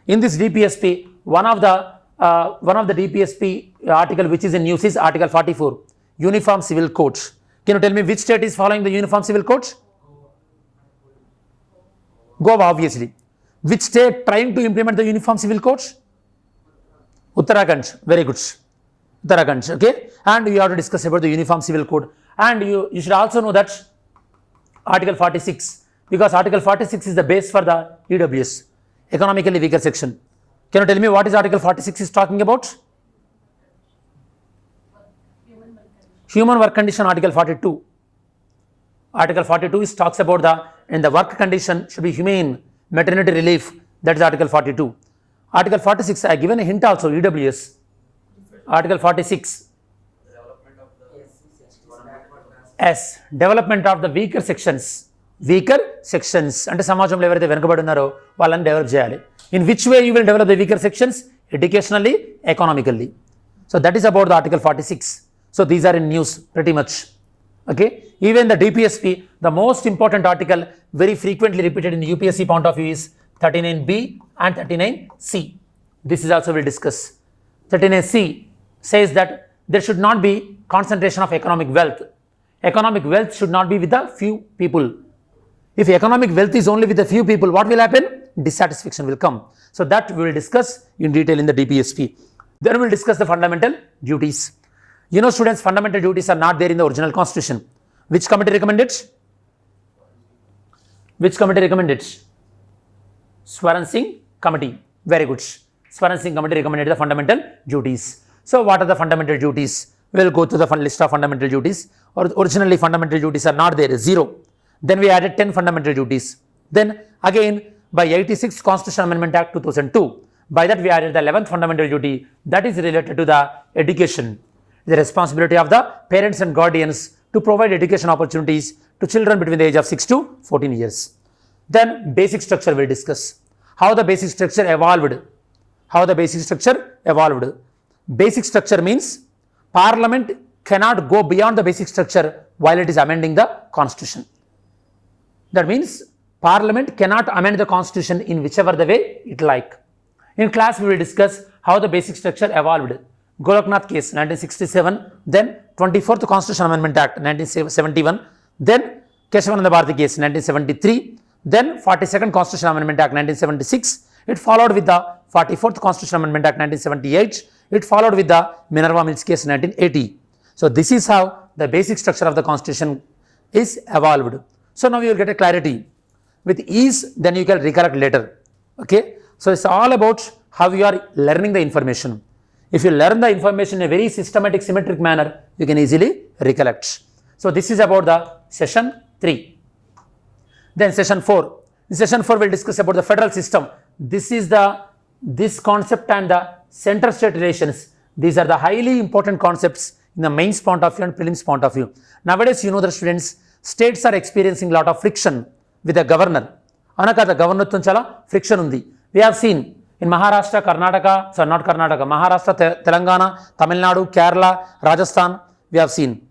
In this DPSP, one of the DPSP article which is in news is Article 44, Uniform Civil Codes. Can you tell me which state is following the Uniform Civil Codes? Goa, obviously. Which state trying to implement the Uniform Civil Codes? Uttarakhand. Very good. Uttarakhand. Okay. And we have to discuss about the Uniform Civil Code. And you should also know that Article 46, because Article 46 is the base for the EWS, economically weaker section. Can you tell me what is Article 46 is talking about? Human work condition, Article 42. Article 42 is talks about in the work condition should be humane, maternity relief. That is Article 42. Article 46, I given a hint also, EWS. Article 46. S. Development of the weaker sections. Weaker sections. అంటే సమాజంలో ఎవరైతే వెనుకబడి ఉన్నారో వాళ్ళని develop చేయాలి. In which way you will develop the weaker sections? Educationally, economically. So that is about the Article 46. So these are in news pretty much. Okay. Even the DPSP, the most important article very frequently repeated in the UPSC point of view is 39B and 39C. This is also we'll discuss. 39C says that there should not be concentration of economic wealth. Economic wealth should not be with the few people. If economic wealth is only with a few people, what will happen? Dissatisfaction will come. So that we will discuss in detail in the DPSP. Then we will discuss the fundamental duties. You know, students, fundamental duties are not there in the original constitution. Which committee recommended? Which committee recommended? Swaran Singh committee. Very good. Swaran Singh committee recommended the fundamental duties. So what are the fundamental duties? We will go to the list of fundamental duties. Or originally fundamental duties are not there, 0. Then we added 10 fundamental duties. Then again by 86 Constitutional Amendment Act 2002, by that we added the 11th fundamental duty, that is related to the education. The responsibility of the parents and guardians to provide education opportunities to children between the age of 6 to 14 years. Then basic structure we will discuss. How the basic structure evolved. How the basic structure evolved. Basic structure means Parliament cannot go beyond the basic structure while it is amending the constitution. That means Parliament cannot amend the constitution in whichever the way it like. In class we will discuss how the basic structure evolved. Golaknath case 1967, then 24th Constitutional Amendment Act 1971, then Keshavananda Bharati case 1973, then 42nd Constitutional Amendment Act 1976. It followed with the 44th Constitutional Amendment Act 1978. It followed with the Minerva Mills case 1980. So this is how the basic structure of the constitution is evolved. So now you will get a clarity. With ease, then you can recollect later. Okay. So it's all about how you are learning the information. If you learn the information in a very systematic, symmetric manner, you can easily recollect. So this is about the session 3. Then session 4. In session 4, we'll discuss about the federal system. This concept and the center-state relations. These are the highly important concepts in the mains point of view and prelims point of view. Nowadays, you know the students, states are experiencing a lot of friction with the governor. Anaka the governor tunchala friction undi. We have seen in Maharashtra, Karnataka, sorry not Karnataka, Maharashtra, Telangana, Tamil Nadu, Kerala, Rajasthan, we have seen.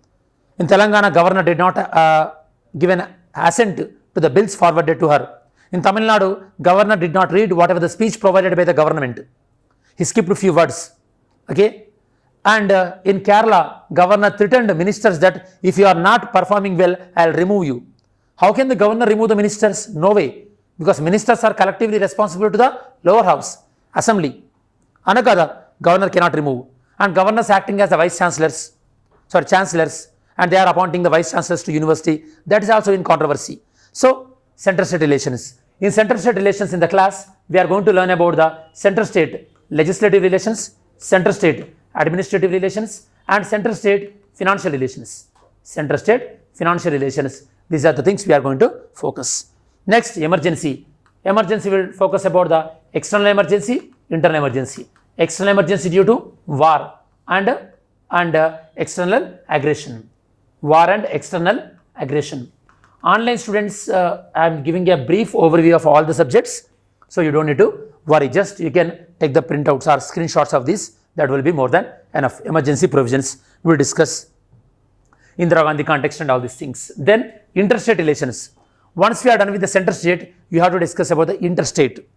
In Telangana, governor did not give an assent to the bills forwarded to her. In Tamil Nadu, governor did not read whatever the speech provided by the government. He skipped a few words. Okay. And in Kerala, governor threatened ministers that if you are not performing well, I will remove you. How can the governor remove the ministers? No way. Because ministers are collectively responsible to the lower house, assembly. Anakada, governor cannot remove. And governors acting as the vice chancellors, and they are appointing the vice chancellors to university. That is also in controversy. So, center-state relations. In center-state relations in the class, we are going to learn about the center-state legislative relations, center-state administrative relations, and center-state financial relations. Center-state financial relations. These are the things we are going to focus. Next, emergency. Emergency will focus about the external emergency, internal emergency. External emergency due to war and external aggression. War and external aggression. Online students, I am giving a brief overview of all the subjects. So you don't need to worry. Just you can take the printouts or screenshots of this. That will be more than enough. Emergency provisions we will discuss. Indira Gandhi context and all these things. Then interstate relations. Once we are done with the center state, you have to discuss about the interstate.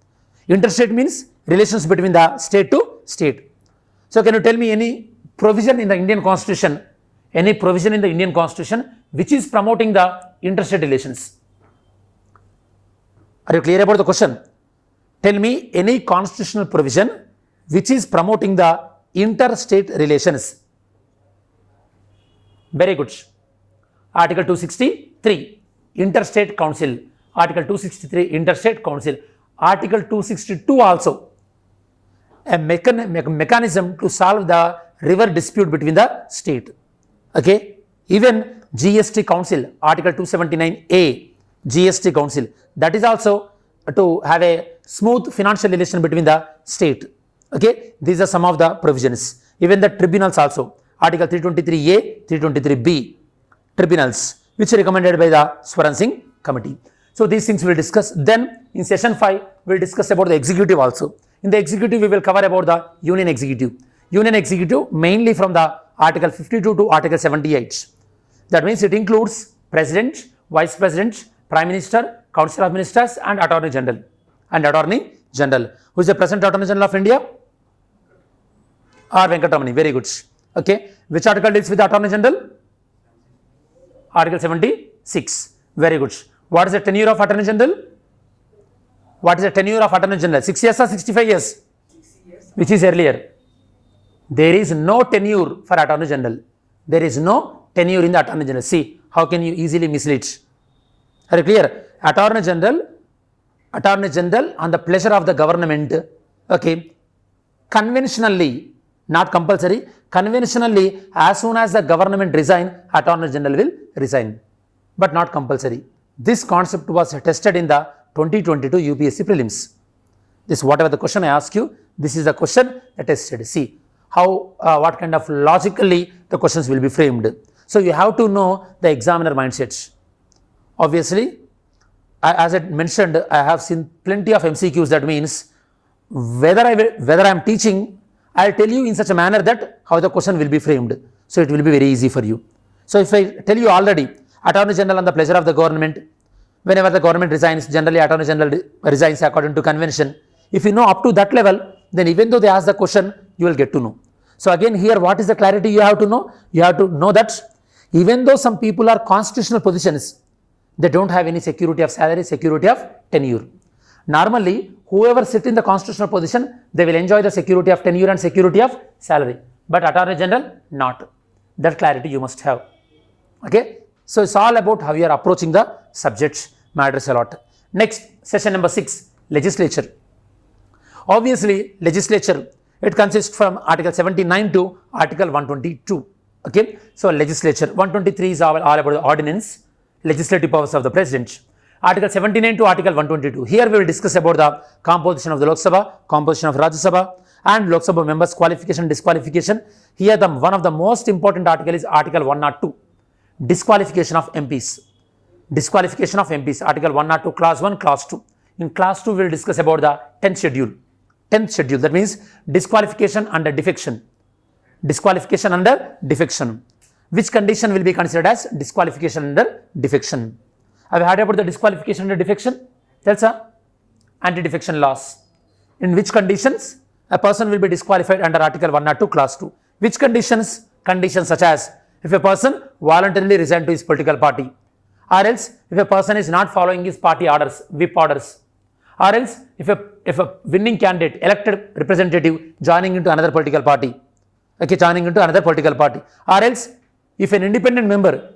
Interstate means relations between the state to state. So can you tell me any provision in the Indian Constitution, which is promoting the interstate relations? Are you clear about the question? Tell me any constitutional provision which is promoting the interstate relations. Very good. Article 263. Interstate Council. Article 263, Interstate Council. Article 262 also. A mechanism to solve the river dispute between the state. Okay. Even GST Council, Article 279A, GST Council. That is also to have a smooth financial relation between the state. Okay. These are some of the provisions. Even the tribunals also. Article 323A, 323B. Tribunals, which are recommended by the Swaran Singh committee. So these things we will discuss. Then in session 5, we will discuss about the executive also. In the executive, we will cover about the union executive. Union executive mainly from the Article 52 to Article 78. That means it includes President, Vice President, Prime Minister, Council of Ministers and Attorney General. Who is the present Attorney General of India? R. Venkatamani. Very good. Okay. Which article deals with the Attorney General? Article 76. Very good. What is the tenure of Attorney General? What is the tenure of Attorney General? 6 years or 65 years? 6 years. Which is earlier? There is no tenure for Attorney General. There is no tenure in the Attorney General. See, how can you easily mislead? Are you clear? Attorney General on the pleasure of the government, okay, conventionally, not compulsory, conventionally, as soon as the government resign, Attorney General will resign, but not compulsory. This concept was tested in the 2022 UPSC Prelims. This whatever the question I ask you, this is the question that tested. See how, what kind of logically the questions will be framed. So you have to know the examiner mindset. Obviously, as I mentioned, I have seen plenty of MCQs. That means whether I am teaching, I will tell you in such a manner that how the question will be framed. So it will be very easy for you. So if I tell you already, Attorney General on the pleasure of the government, whenever the government resigns, generally Attorney General resigns according to convention. If you know up to that level, then even though they ask the question, you will get to know. So again here, what is the clarity you have to know? You have to know that even though some people are constitutional positions, they don't have any security of salary, security of tenure. Normally, whoever sit in the constitutional position, they will enjoy the security of tenure and security of salary. But Attorney General, not. That clarity you must have. Okay. So it's all about how you are approaching the subject, matters a lot. Next, session number 6, legislature. Obviously, legislature, it consists from Article 79 to Article 122. Okay. So legislature, 123 is all about the ordinance, legislative powers of the President. Article 79 to Article 122. Here we will discuss about the composition of the Lok Sabha, composition of Rajya Sabha, and Lok Sabha members' qualification, disqualification. Here one of the most important article is Article 102, disqualification of MPs. Disqualification of MPs, Article 102, Clause 1, Clause 2. In Clause 2, we will discuss about the 10th schedule. 10th schedule, that means disqualification under defection. Disqualification under defection. Which condition will be considered as disqualification under defection? Have you heard about the disqualification under defection? That's a anti-defection laws. In which conditions a person will be disqualified under Article 102, Clause 2? Which conditions? Conditions such as if a person voluntarily resigned to his political party, or else if a person is not following his party orders, whip orders, or else if a winning candidate, elected representative joining into another political party, okay, joining into another political party, or else if an independent member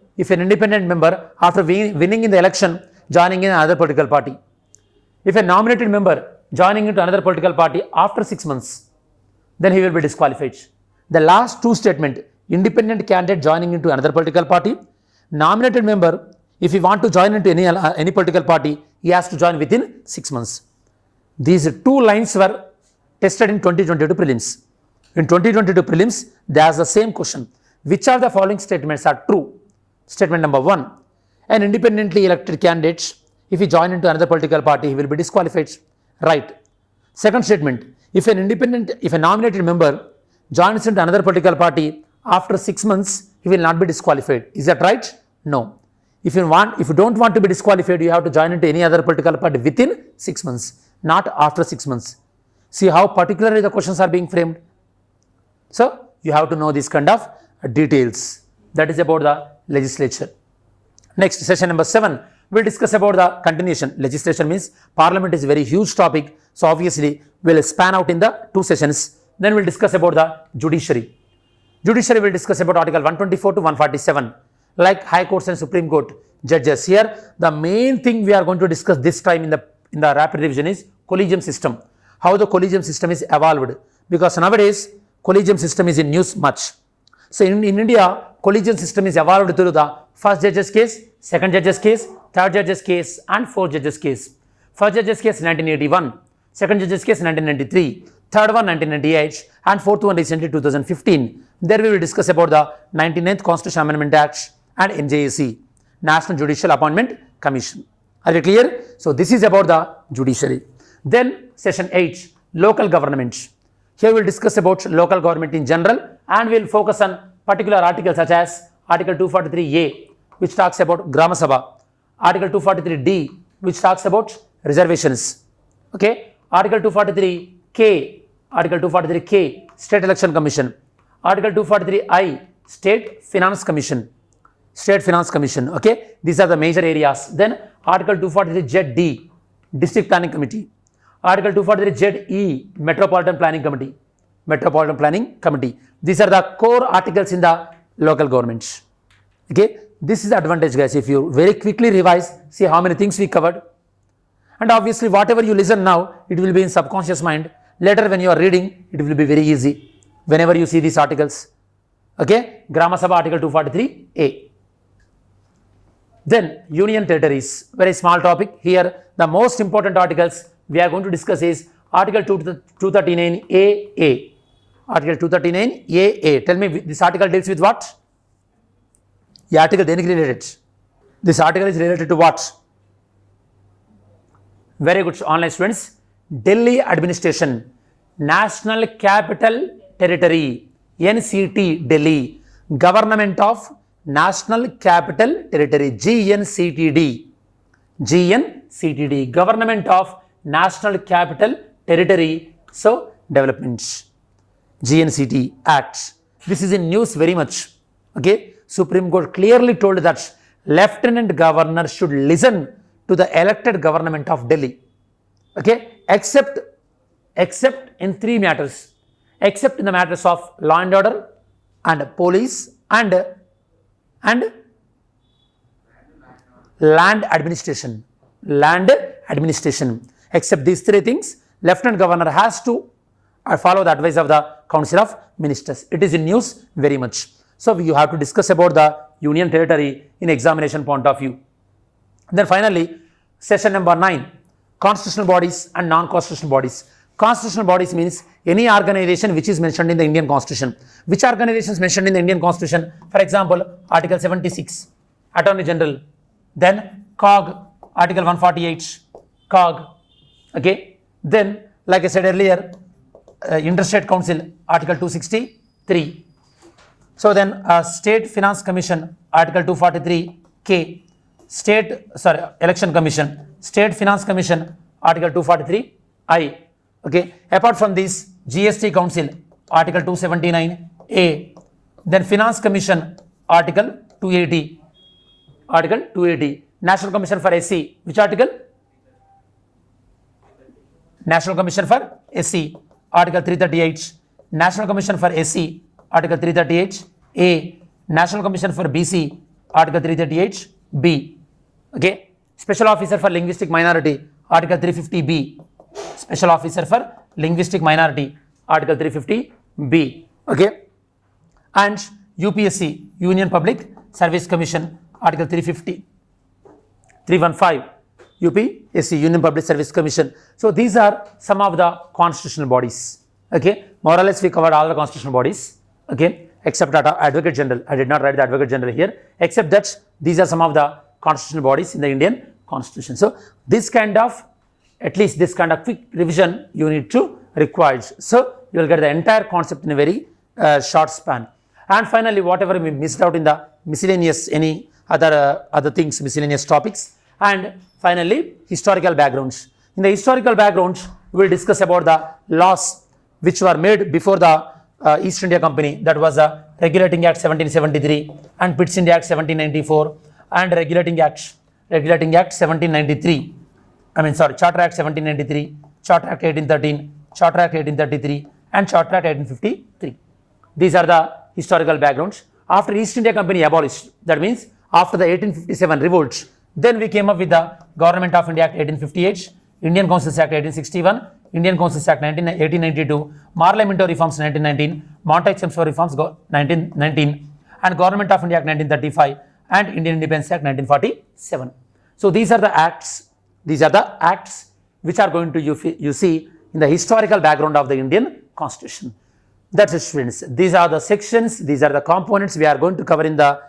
after winning in the election joining in another political party, if a nominated member joining into another political party after 6 months, then he will be disqualified. The last two statement, independent candidate joining into another political party, nominated member, if he want to join into any political party, he has to join within 6 months. These two lines were tested in 2022 prelims. In 2022 prelims, there is the same question. Which of the following statements are true? Statement number 1, an independently elected candidate, if he join into another political party, he will be disqualified. Right. Second statement, if a nominated member joins into another political party after 6 months, he will not be disqualified. Is that right? No. If you don't want to be disqualified, you have to join into any other political party within 6 months, not after 6 months. See how particularly the questions are being framed. So you have to know this kind of details. That is about the legislature. Next, session number 7, we will discuss about the continuation. Legislature means parliament is a very huge topic. So obviously, we will span out in the 2 sessions. Then we will discuss about the judiciary. Judiciary will discuss about Article 124 to 147, like High Courts and Supreme Court judges. Here, the main thing we are going to discuss this time in the rapid revision is collegium system. How the collegium system is evolved. Because nowadays, collegium system is in news much. So in India, collegium system is evolved through the first judge's case, second judge's case, third judge's case, and fourth judge's case. First judge's case 1981, second judge's case 1993, third one 1998, and fourth one recently 2015. There we will discuss about the 99th Constitutional Amendment Act and NJAC, National Judicial Appointment Commission. Are you clear? So this is about the judiciary. Then session 8, local government. Here we will discuss about local government in general, and we will focus on particular articles such as Article 243A, which talks about Grama Sabha, Article 243D, which talks about reservations. Okay, Article 243K, State Election Commission, Article 243I, State Finance Commission, State Finance Commission. Okay, these are the major areas. Then Article 243 ZD, District Planning Committee. Article 243 ZE, Metropolitan Planning Committee. Metropolitan Planning Committee. These are the core articles in the local governments. Okay, this is the advantage, guys. If you very quickly revise, see how many things we covered. And obviously, whatever you listen now, it will be in subconscious mind. Later, when you are reading, it will be very easy. Whenever you see these articles. Okay, Grama Sabha Article 243A. Then Union Territories, very small topic. Here, the most important articles we are going to discuss is Article 239AA. Article 239AA. Tell me, this article deals with what? The article then related. This article is related to what? Very good, online students. Delhi Administration, National Capital Territory, NCT Delhi, Government of National Capital Territory, GNCTD, GNCTD, Government of National Capital Territory, so developments, GNCT Act. This is in news very much. Okay, Supreme Court clearly told that Lieutenant Governor should listen to the elected government of Delhi. Okay, except in three matters, except in the matters of law and order and police and land administration. Except these three things, Lieutenant Governor has to follow the advice of the Council of Ministers. It is in news very much. So you have to discuss about the Union Territory in examination point of view. Then finally, session number 9, constitutional bodies and non-constitutional bodies. Constitutional bodies means any organization which is mentioned in the Indian Constitution. Which organizations mentioned in the Indian Constitution? For example, Article 76, Attorney General. Then COG, Article 148, COG. Okay. Then, like I said earlier, Interstate Council, Article 263. So then, State Finance Commission, Article 243K. Election Commission, State Finance Commission, Article 243I. Okay. Apart from this, GST Council, Article 279A. Then Finance Commission, Article 280. Article 280. National Commission for SC. Which article? National Commission for SC. Article 338. National Commission for SC. Article 338A. National Commission for BC. Article 338B. Okay. Special Officer for Linguistic Minority. Article 350B. Special Officer for Linguistic Minority. Article 350B. Okay. And UPSC, Union Public Service Commission, Article 350. 315. UPSC, Union Public Service Commission. So these are some of the constitutional bodies. Okay. More or less we covered all the constitutional bodies. Okay. Except Advocate General. I did not write the Advocate General here. Except that these are some of the constitutional bodies in the Indian Constitution. So this kind of, at least this kind of quick revision you need to require. So you will get the entire concept in a very short span. And finally, whatever we missed out in the miscellaneous, any other things, miscellaneous topics. And finally, historical backgrounds. In the historical backgrounds, we will discuss about the laws which were made before the East India Company. That was the Regulating Act 1773 and Pitt's India Act 1794 and Regulating Act 1793. Charter Act 1793, Charter Act 1813, Charter Act 1833 and Charter Act 1853. These are the historical backgrounds. After East India Company abolished, that means after the 1857 revolts, then we came up with the Government of India Act 1858, Indian Councils Act 1861, Indian Councils Act 1892, Parliamentary Reforms 1919, Montague-Chelmsford Reforms 1919 and Government of India Act 1935 and Indian Independence Act 1947. So these are the acts which are going to you see in the historical background of the Indian Constitution. That's it, students. These are the sections, these are the components we are going to cover in the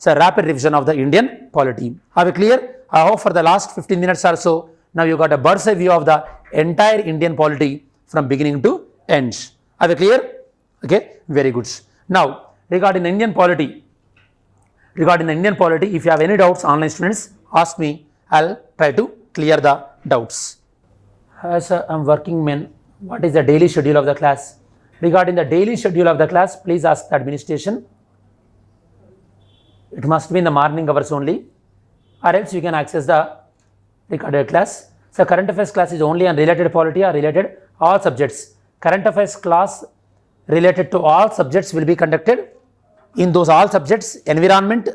rapid revision of the Indian polity. Are we clear? I hope for the last 15 minutes or so, now you got a bird's eye view of the entire Indian polity from beginning to end. Are we clear? Okay, very good. Now, regarding the Indian polity, if you have any doubts, online students, ask me. I'll try to clear the doubts. As I'm working man, what is the daily schedule of the class? Regarding the daily schedule of the class, please ask the administration. it must be in the morning hours only, or else you can access the recorded class. So current affairs class is only on related polity or related all subjects. Current affairs class related to all subjects will be conducted. In those all subjects, environment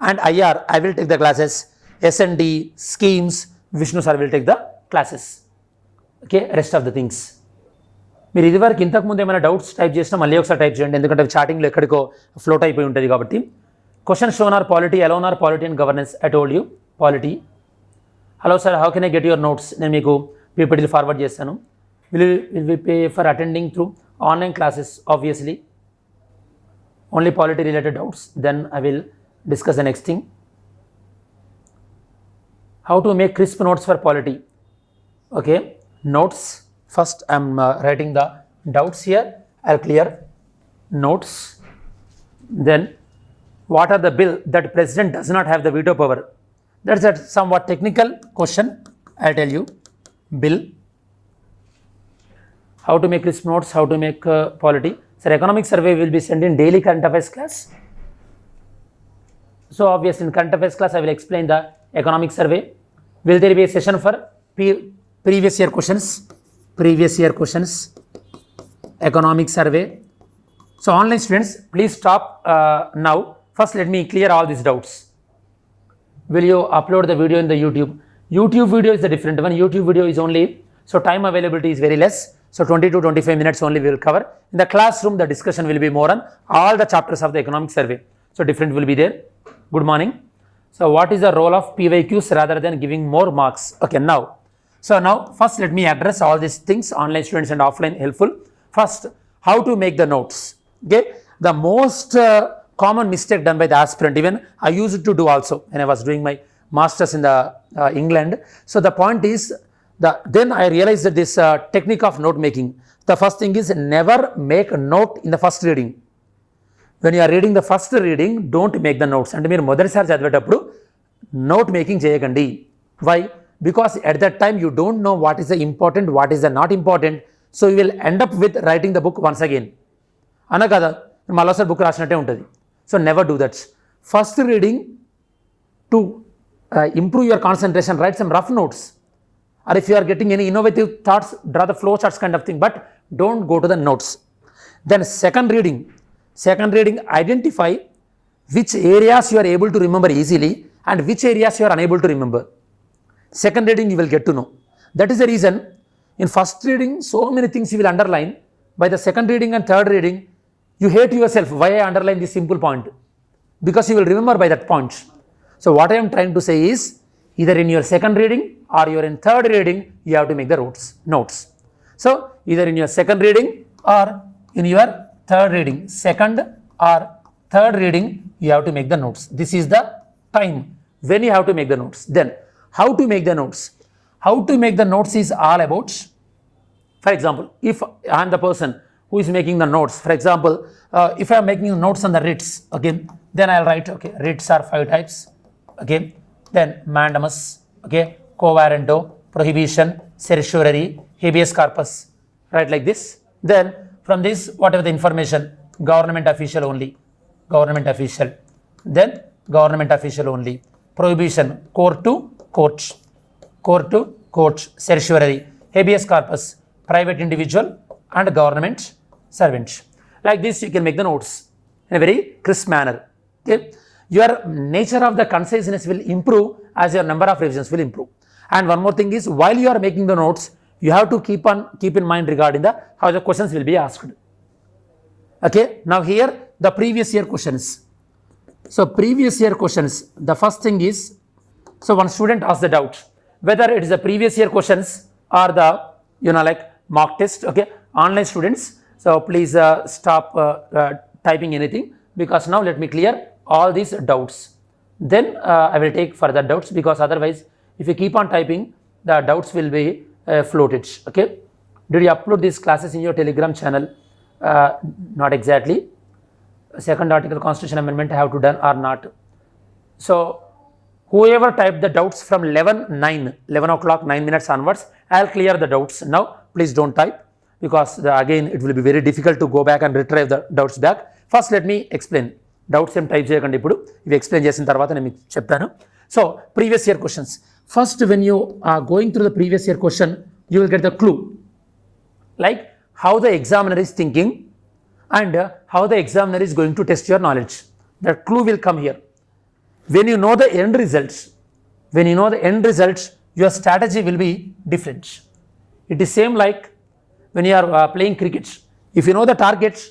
and IR, I will take the classes. S&D, schemes, Vishnu sir will take the classes. Okay, rest of the things. మీరు ఇదివరకు ఇంతకుముందు ఏమైనా doubts type చేసినా మళ్ళీ ఒకసారి type చేయండి, ఎందుకంటే చాటింగ్లో ఎక్కడికో ఫ్లోట్ అయిపోయి ఉంటుంది కాబట్టి. Question shown are polity, alone are polity and governance. I told you polity. Hello sir, how can I get your notes? నేను మీకు పీపీటీలు ఫార్వర్డ్ చేస్తాను. Will we pay for attending through online classes? Obviously only polity related doubts. Then I will discuss the next thing. How to make crisp notes for polity? Okay, notes. First, I am writing the doubts here. I'll clear notes. Then, what are the bill that president does not have the veto power? That's a somewhat technical question. I'll tell you. Bill. How to make crisp notes? How to make polity? Sir, economic survey will be sent in daily current affairs class. So, obviously, in current affairs class, I will explain the economic survey. Will there be a session for previous year questions? Previous year questions, economic survey. So online students, please stop now. First, let me clear all these doubts. Will you upload the video in the YouTube? YouTube video is the different one. YouTube video is only, so time availability is very less. So 20 to 25 minutes only we will cover. In the classroom, the discussion will be more on all the chapters of the economic survey. So different will be there. Good morning. So what is the role of PYQs rather than giving more marks? Okay, now, so now first let me address all these things, online students and offline helpful. First, how to make the notes. Okay, the most common mistake done by the aspirant, even I used to do also when I was doing my masters in the England. So the point is, then I realized that this technique of note making, the first thing is never make a note in the first reading. When you are reading the first reading, don't make the notes. And మీరు మొదటిసారి చదివేటప్పుడు note making చేయకండి. Why? Because at that time you don't know what is the important, what is the not important. So you will end up with writing the book once again. అన్న కదా, మళ్ళీసారి book రాసినట్టే ఉంటుంది. So never do that. First reading, to improve your concentration, write some rough notes. Or if you are getting any innovative thoughts, draw the flow charts kind of thing, but don't go to the notes. Then second reading, identify which areas you are able to remember easily and which areas you are unable to remember. Second reading you will get to know. That is the reason in first reading so many things you will underline. By the second reading and third reading, you hate yourself why I underline this simple point, because you will remember by that point. So what I am trying to say is, either in your second reading or you are in third reading, you have to make the notes. So either in your second reading or in your third reading, second or third reading, you have to make the notes. This is the time when you have to make the notes. Then how to make the notes? How to make the notes is all about, for example, if I am the person who is making the notes, for example, if I am making notes on the writs, okay, then I will write, okay, writs are 5 types, okay, then mandamus, okay, quo warranto, prohibition, certiorari, habeas corpus, right, like this. Then from this, whatever the information, government official only, government official, then government official only, prohibition, court to court, certiorari, habeas corpus, private individual and government servant. Like this, you can make the notes in a very crisp manner. Okay, your nature of the conciseness will improve as your number of revisions will improve. And one more thing is, while you are making the notes, you have to keep in mind regarding the how the questions will be asked. Okay, now here the previous year questions. So previous year questions, the first thing is, so one student asked the doubt whether it is the previous year questions or the like mock test. Okay, online students, so please stop typing anything, because now let me clear all these doubts. Then I will take further doubts, because otherwise if you keep on typing, the doubts will be floated. Okay, did you upload these classes in your Telegram channel? Not exactly. Second article constitution amendment I have to done or not. So whoever typed the doubts from 11 o'clock 9 minutes onwards, I'll clear the doubts now. Please don't type, because again it will be very difficult to go back and retrieve the doubts back. First let me explain. Doubts ఏం type చేయకండి ఇప్పుడు, ఇవి explain చేసిన తర్వాత నేను మీకు చెప్తాను. So previous year questions. First when you are going through the previous year question, you will get the clue like how the examiner is thinking and how the examiner is going to test your knowledge. That clue will come here. When you know the end results, your strategy will be different. It is same like when you are playing cricket. If you know the targets,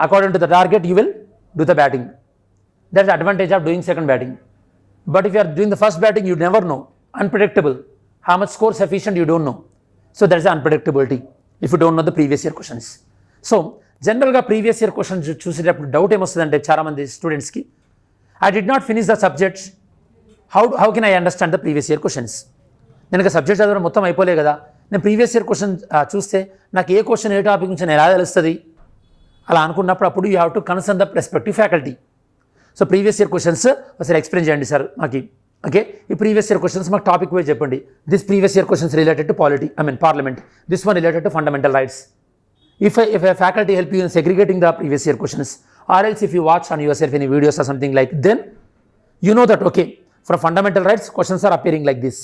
according to the target you will do the batting. That is the advantage of doing second batting. But if you are doing the first batting, you never know, unpredictable. How much score sufficient you don't know. So there is the unpredictability if you don't know the previous year questions. So generally previous year questions చూసేటప్పుడు doubt ఏమొస్తుందంటే చాలా మంది స్టూడెంట్స్కి, I did not finish the subjects, how can I understand the previous year questions? నేను ఇక subject చదవడం మొత్తం అయిపోలే కదా, నేను ప్రీవియస్ ఇయర్ క్వశ్చన్ చూస్తే నాకు ఏ క్వశ్చన్ ఏ టాపిక్ నుంచి ఎలా తెలుస్తుంది అలా అనుకున్నప్పుడు అప్పుడు you have to concern the respective faculty. So previous year questions ఒకసారి ఎక్స్ప్లెయిన్ చేయండి సార్ మాకు, ఓకే ఈ ప్రీవియస్ ఇయర్ క్వశ్చన్స్ మాకు టాపిక్ వైజ్ చెప్పండి. This previous year questions related to polity, parliament, this one related to fundamental rights. If a faculty help you in segregating the previous year questions, or else if you watch on yourself any videos or something like, then you know that okay, for fundamental rights questions are appearing like this.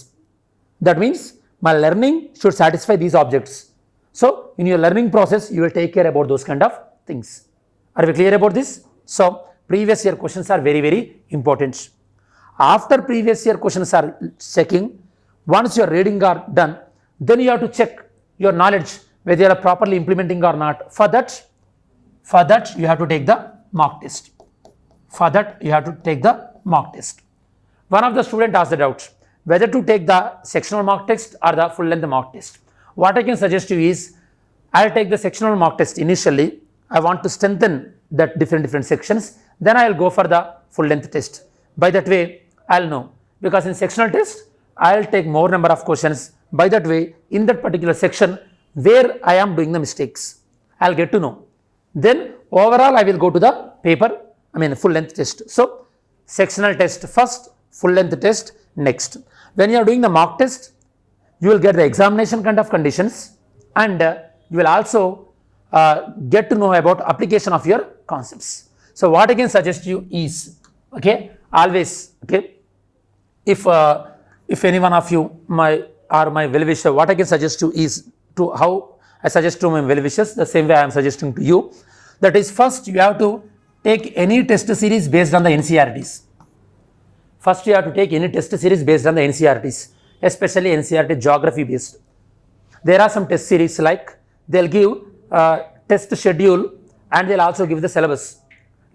That means my learning should satisfy these objects. So in your learning process you will take care about those kind of things. Are we clear about this? So previous year questions are very very important. After previous year questions are checking, once your reading are done, then you have to check your knowledge whether you are properly implementing or not. For that you have to take the mock test. One of the student asked the doubt whether to take the sectional mock test or the full length mock test. What I can suggest you is, I will take the sectional mock test initially. I want to strengthen that different sections, then I will go for the full length test. By that way I will know, because in sectional test I will take more number of questions. By that way in that particular section where I am doing the mistakes, I will get to know. Then overall I will go to the paper, full length test. So sectional test first, full length test next. When you are doing the mock test, you will get the examination kind of conditions, and you will also get to know about application of your concepts. So what I can suggest you is, okay, always, okay, if any one of you my well-wisher, what I can suggest you is, to how I suggest to my well-wishers, the same way I am suggesting to you, that is first you have to take any test series based on the NCERTs. First you have to take any test series based on the NCERTs, especially NCERT geography based. There are some test series like they will give test schedule and they will also give the syllabus,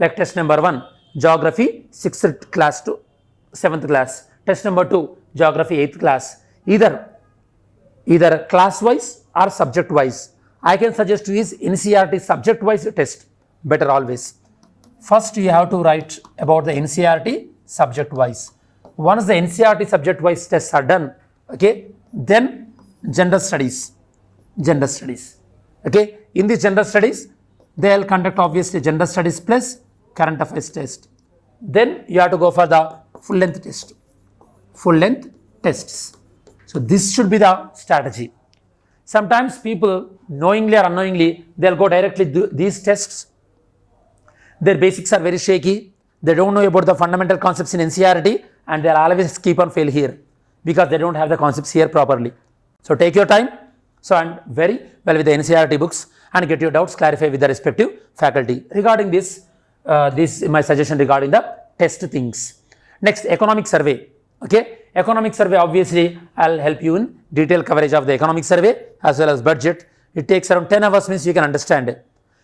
like test number 1 geography 6th class to 7th class, test number 2 geography 8th class, either class wise or subject wise. I can suggest you is NCERT subject wise test, better always. First you have to write about the NCERT subject wise. Once the NCERT subject wise tests are done, okay, then general studies, okay, in the general studies they will conduct obviously general studies plus current affairs test. Then you have to go for the full length tests. So this should be the strategy. Sometimes people knowingly or unknowingly they will go directly do these tests. Their basics are very shaky, they don't know about the fundamental concepts in NCERT, and they will always keep on fail here because they don't have the concepts here properly. So take your time, so and very well with the NCERT books, and get your doubts clarified with the respective faculty. Regarding this is my suggestion regarding the test things. Next, economic survey. Okay, economic survey obviously I'll help you in detailed coverage of the economic survey as well as budget. It takes around 10 hours, means you can understand.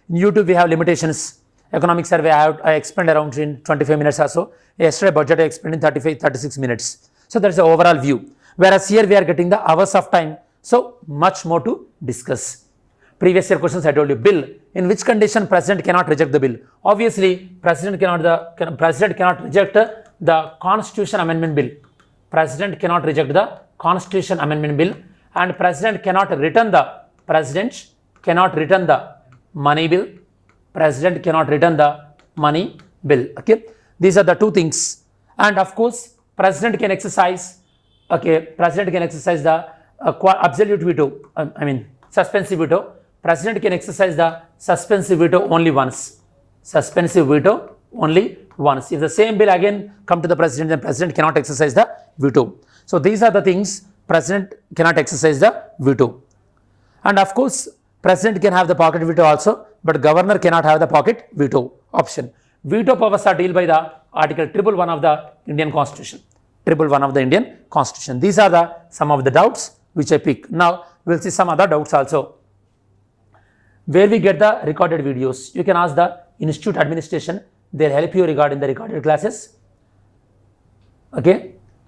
In YouTube we have limitations. Economic survey I explained around in 25 minutes or so. Yesterday budget I explained in 35-36 minutes. So that's the overall view, whereas here we are getting the hours of time, so much more to discuss. Previous year questions I told you. Bill, in which condition president cannot reject the bill? Obviously president cannot reject the constitution amendment bill. President cannot reject the constitution amendment bill, and president cannot return the money bill. President cannot return the money bill. Okay, these are the two things. And of course president can exercise the absolute veto, suspensive veto. President can exercise the suspensive veto only once. Suspensive veto only once. If the same bill again come to the president, then president cannot exercise the veto. So these are the things president cannot exercise the veto. And of course, president can have the pocket veto also, but governor cannot have the pocket veto option. Veto powers are dealt by the Article 111 of the Indian Constitution. 111 of the Indian Constitution. These are the some of the doubts which I pick. Now we'll see some other doubts also. Where we get the recorded videos? You can ask the Institute Administration. They'll help you regarding the recorded classes. Okay.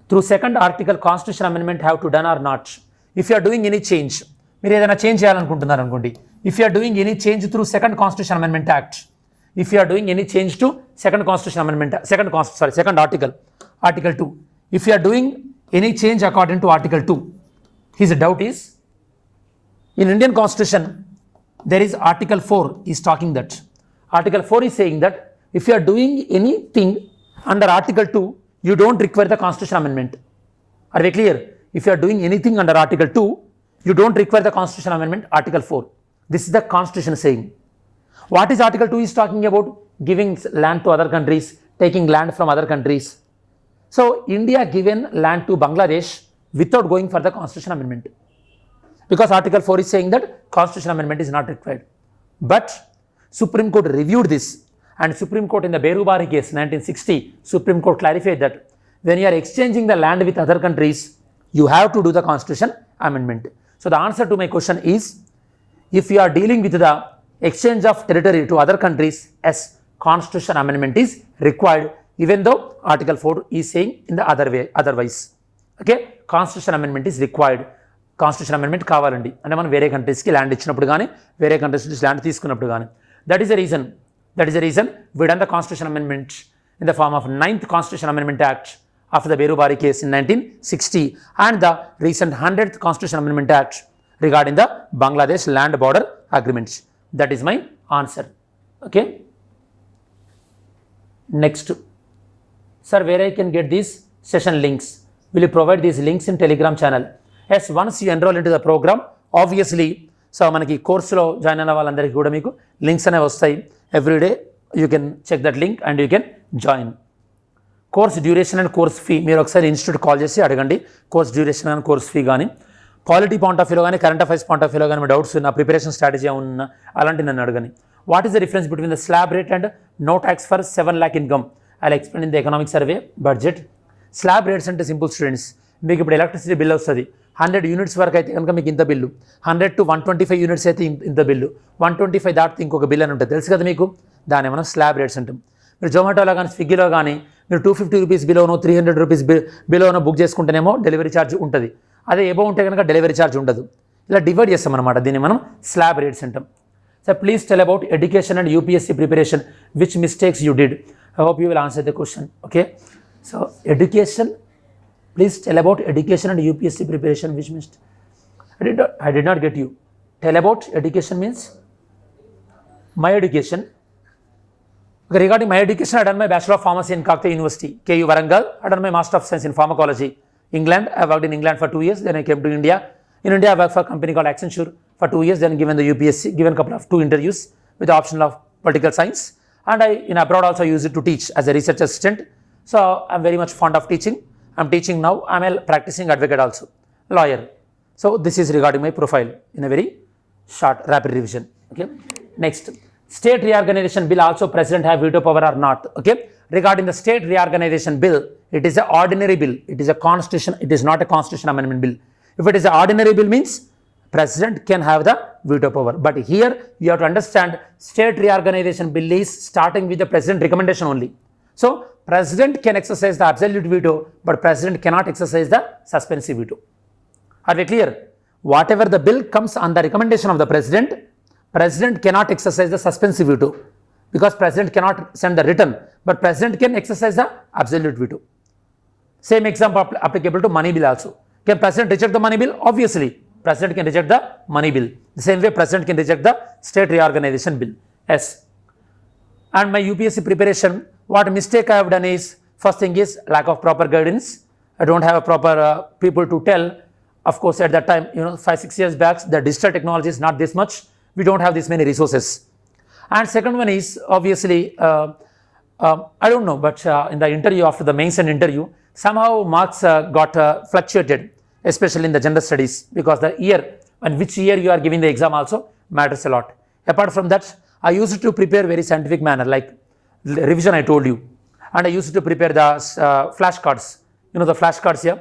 Through second article, Constitution amendment have to done or not. If you are doing any change, మీరు ఏదైనా change చేయాలనుకుంటున్నారు అనుకోండి. If you are doing any change through second Constitution Amendment Act, if you are doing any change to second Constitution Amendment, second article, Article 2. If you are doing any change according to Article 2, his doubt is, in Indian Constitution, there is Article 4 is talking that. Article 4 is saying that if you are doing anything under Article 2, you don't require the Constitution Amendment. Are we clear? If you are doing anything under Article 2, you don't require the Constitution Amendment, Article 4. This is the Constitution saying. What is Article 2 is talking about? Giving land to other countries, taking land from other countries. So, India given land to Bangladesh without going for the Constitution Amendment. Because Article 4 is saying that Constitution Amendment is not required. But Supreme Court reviewed this, and Supreme Court in the Berubari case 1960, Supreme Court clarified that when you are exchanging the land with other countries, you have to do the Constitution Amendment. So, the answer to my question is, if you are dealing with the exchange of territory to other countries, as Constitution Amendment is required, even though Article 4 is saying in the other way, otherwise. Okay, Constitution Amendment is required. Constitution Amendment కావాలండి అంటే మనం వేరే కంట్రీస్కి land ఇచ్చినప్పుడు కానీ వేరే countries నుంచి land తీసుకున్నప్పుడు కానీ that is the reason we done the Constitution Amendment in the form of 9th Constitution Amendment Act after the Berubari case in 1960 and the recent 100th Constitution Amendment Act regarding the Bangladesh land border agreements. That is my answer. Okay. Next, sir, where I can get these session links? Will you provide these links in Telegram channel? Yes, once you enroll into the program, obviously, so మనకి కోర్సులో join అయిన వాళ్ళందరికీ కూడా మీకు links అనేవి వస్తాయి. Everyday you can check that link and you can join. Course duration and course fee మీరు ఒకసారి ఇన్స్టిట్యూట్ కాల్ చేసి అడగండి. Course duration and course fee కానీ పాలిటీ పాయింట్ ఆఫ్ వ్యూలో కానీ కరెంట్ అఫైర్స్ పాయింట్ ఆఫ్ వ్యూలో కానీ మీ డౌట్స్ ఉన్న ప్రిపరేషన్ స్ట్రాటజీ ఉన్న అలాంటి నన్ను అడగని. What is the difference between the slab rate and no tax for 7 lakh income? I explain in the economic survey budget. Slab rates అంటే సింపుల్ స్టూడెంట్స్, మీకు ఇప్పుడు ఎలక్ట్రిసిటీ బిల్ వస్తుంది 100 యూనిట్స్ వరకు అయితే కనుక మీకు ఇంత బిల్లు, 100 to 125 యూనిట్స్ అయితే ఇంత బిల్లు, 125 దాటితే ఇంకొక బిల్ అని ఉంటుంది, తెలుసు కదా మీకు. దాన్ని మనం స్లాబ్ రేట్స్ అంటాం. మీరు జొమాటోలో కానీ స్విగ్గీలో కానీ మీరు 250 రూపీస్ బిలోనో 300 రూపీస్ బిలోనో బుక్ చేసుకుంటేనేమో డెలివరీ ఛార్జ్ ఉంటుంది. అదే ఏబో ఉంటే కనుక డెలివరీ ఛార్జ్ ఉండదు. ఇలా డివైడ్ చేస్తాం అనమాట. దీన్ని మనం స్లాబ్ రేట్స్ అంటాం. So please tell about education and UPSC preparation, which mistakes you did. I hope you will answer the question. Okay, so education, please tell about education and UPSC preparation, which means I did not get you. Tell about education means my education. Okay, regarding my education, I done my Bachelor of Pharmacy in Kakatiya University, KU Warangal. I done my Master of Science in Pharmacology, England. I worked in England for 2 years. Then I came to India. In India, I worked for a company called Accenture for 2 years. Then given the UPSC, given a couple of 2 interviews with the option of political science. And I in abroad also used it to teach as a research assistant. So I'm very much fond of teaching. I'm teaching now. I'm a practicing advocate also, lawyer. So this is regarding my profile in a very short, rapid revision. Okay. Next, state reorganization bill also president have veto power or not? Okay. Regarding the state reorganization bill, it is an ordinary bill. It is a constitution. It is not a constitution amendment bill. If it is an ordinary bill, means president can have the veto power. But here you have to understand, state reorganization bill is starting with the president recommendation only. So president can exercise the absolute veto, but president cannot exercise the suspensive veto. Are we clear? Whatever the bill comes on the recommendation of the president, president cannot exercise the suspensive veto because president cannot send the written, but president can exercise the absolute veto. Same example applicable to money bill also. Can president reject the money bill? Obviously, president can reject the money bill. The same way president can reject the state reorganization bill. Yes. And my UPSC preparation, what mistake I have done is, first thing is lack of proper guidance. I don't have a proper people to tell. Of course, at that time, 5-6 years back, the digital technology is not this much. We don't have this many resources. And second one is, obviously, I don't know, but in the interview, after the mains and interview, somehow marks got fluctuated, especially in the general studies, because the year and which year you are giving the exam also matters a lot. Apart from that, I used to prepare very scientific manner, like revision I told you, and I used to prepare the flashcards. You know the flashcards here?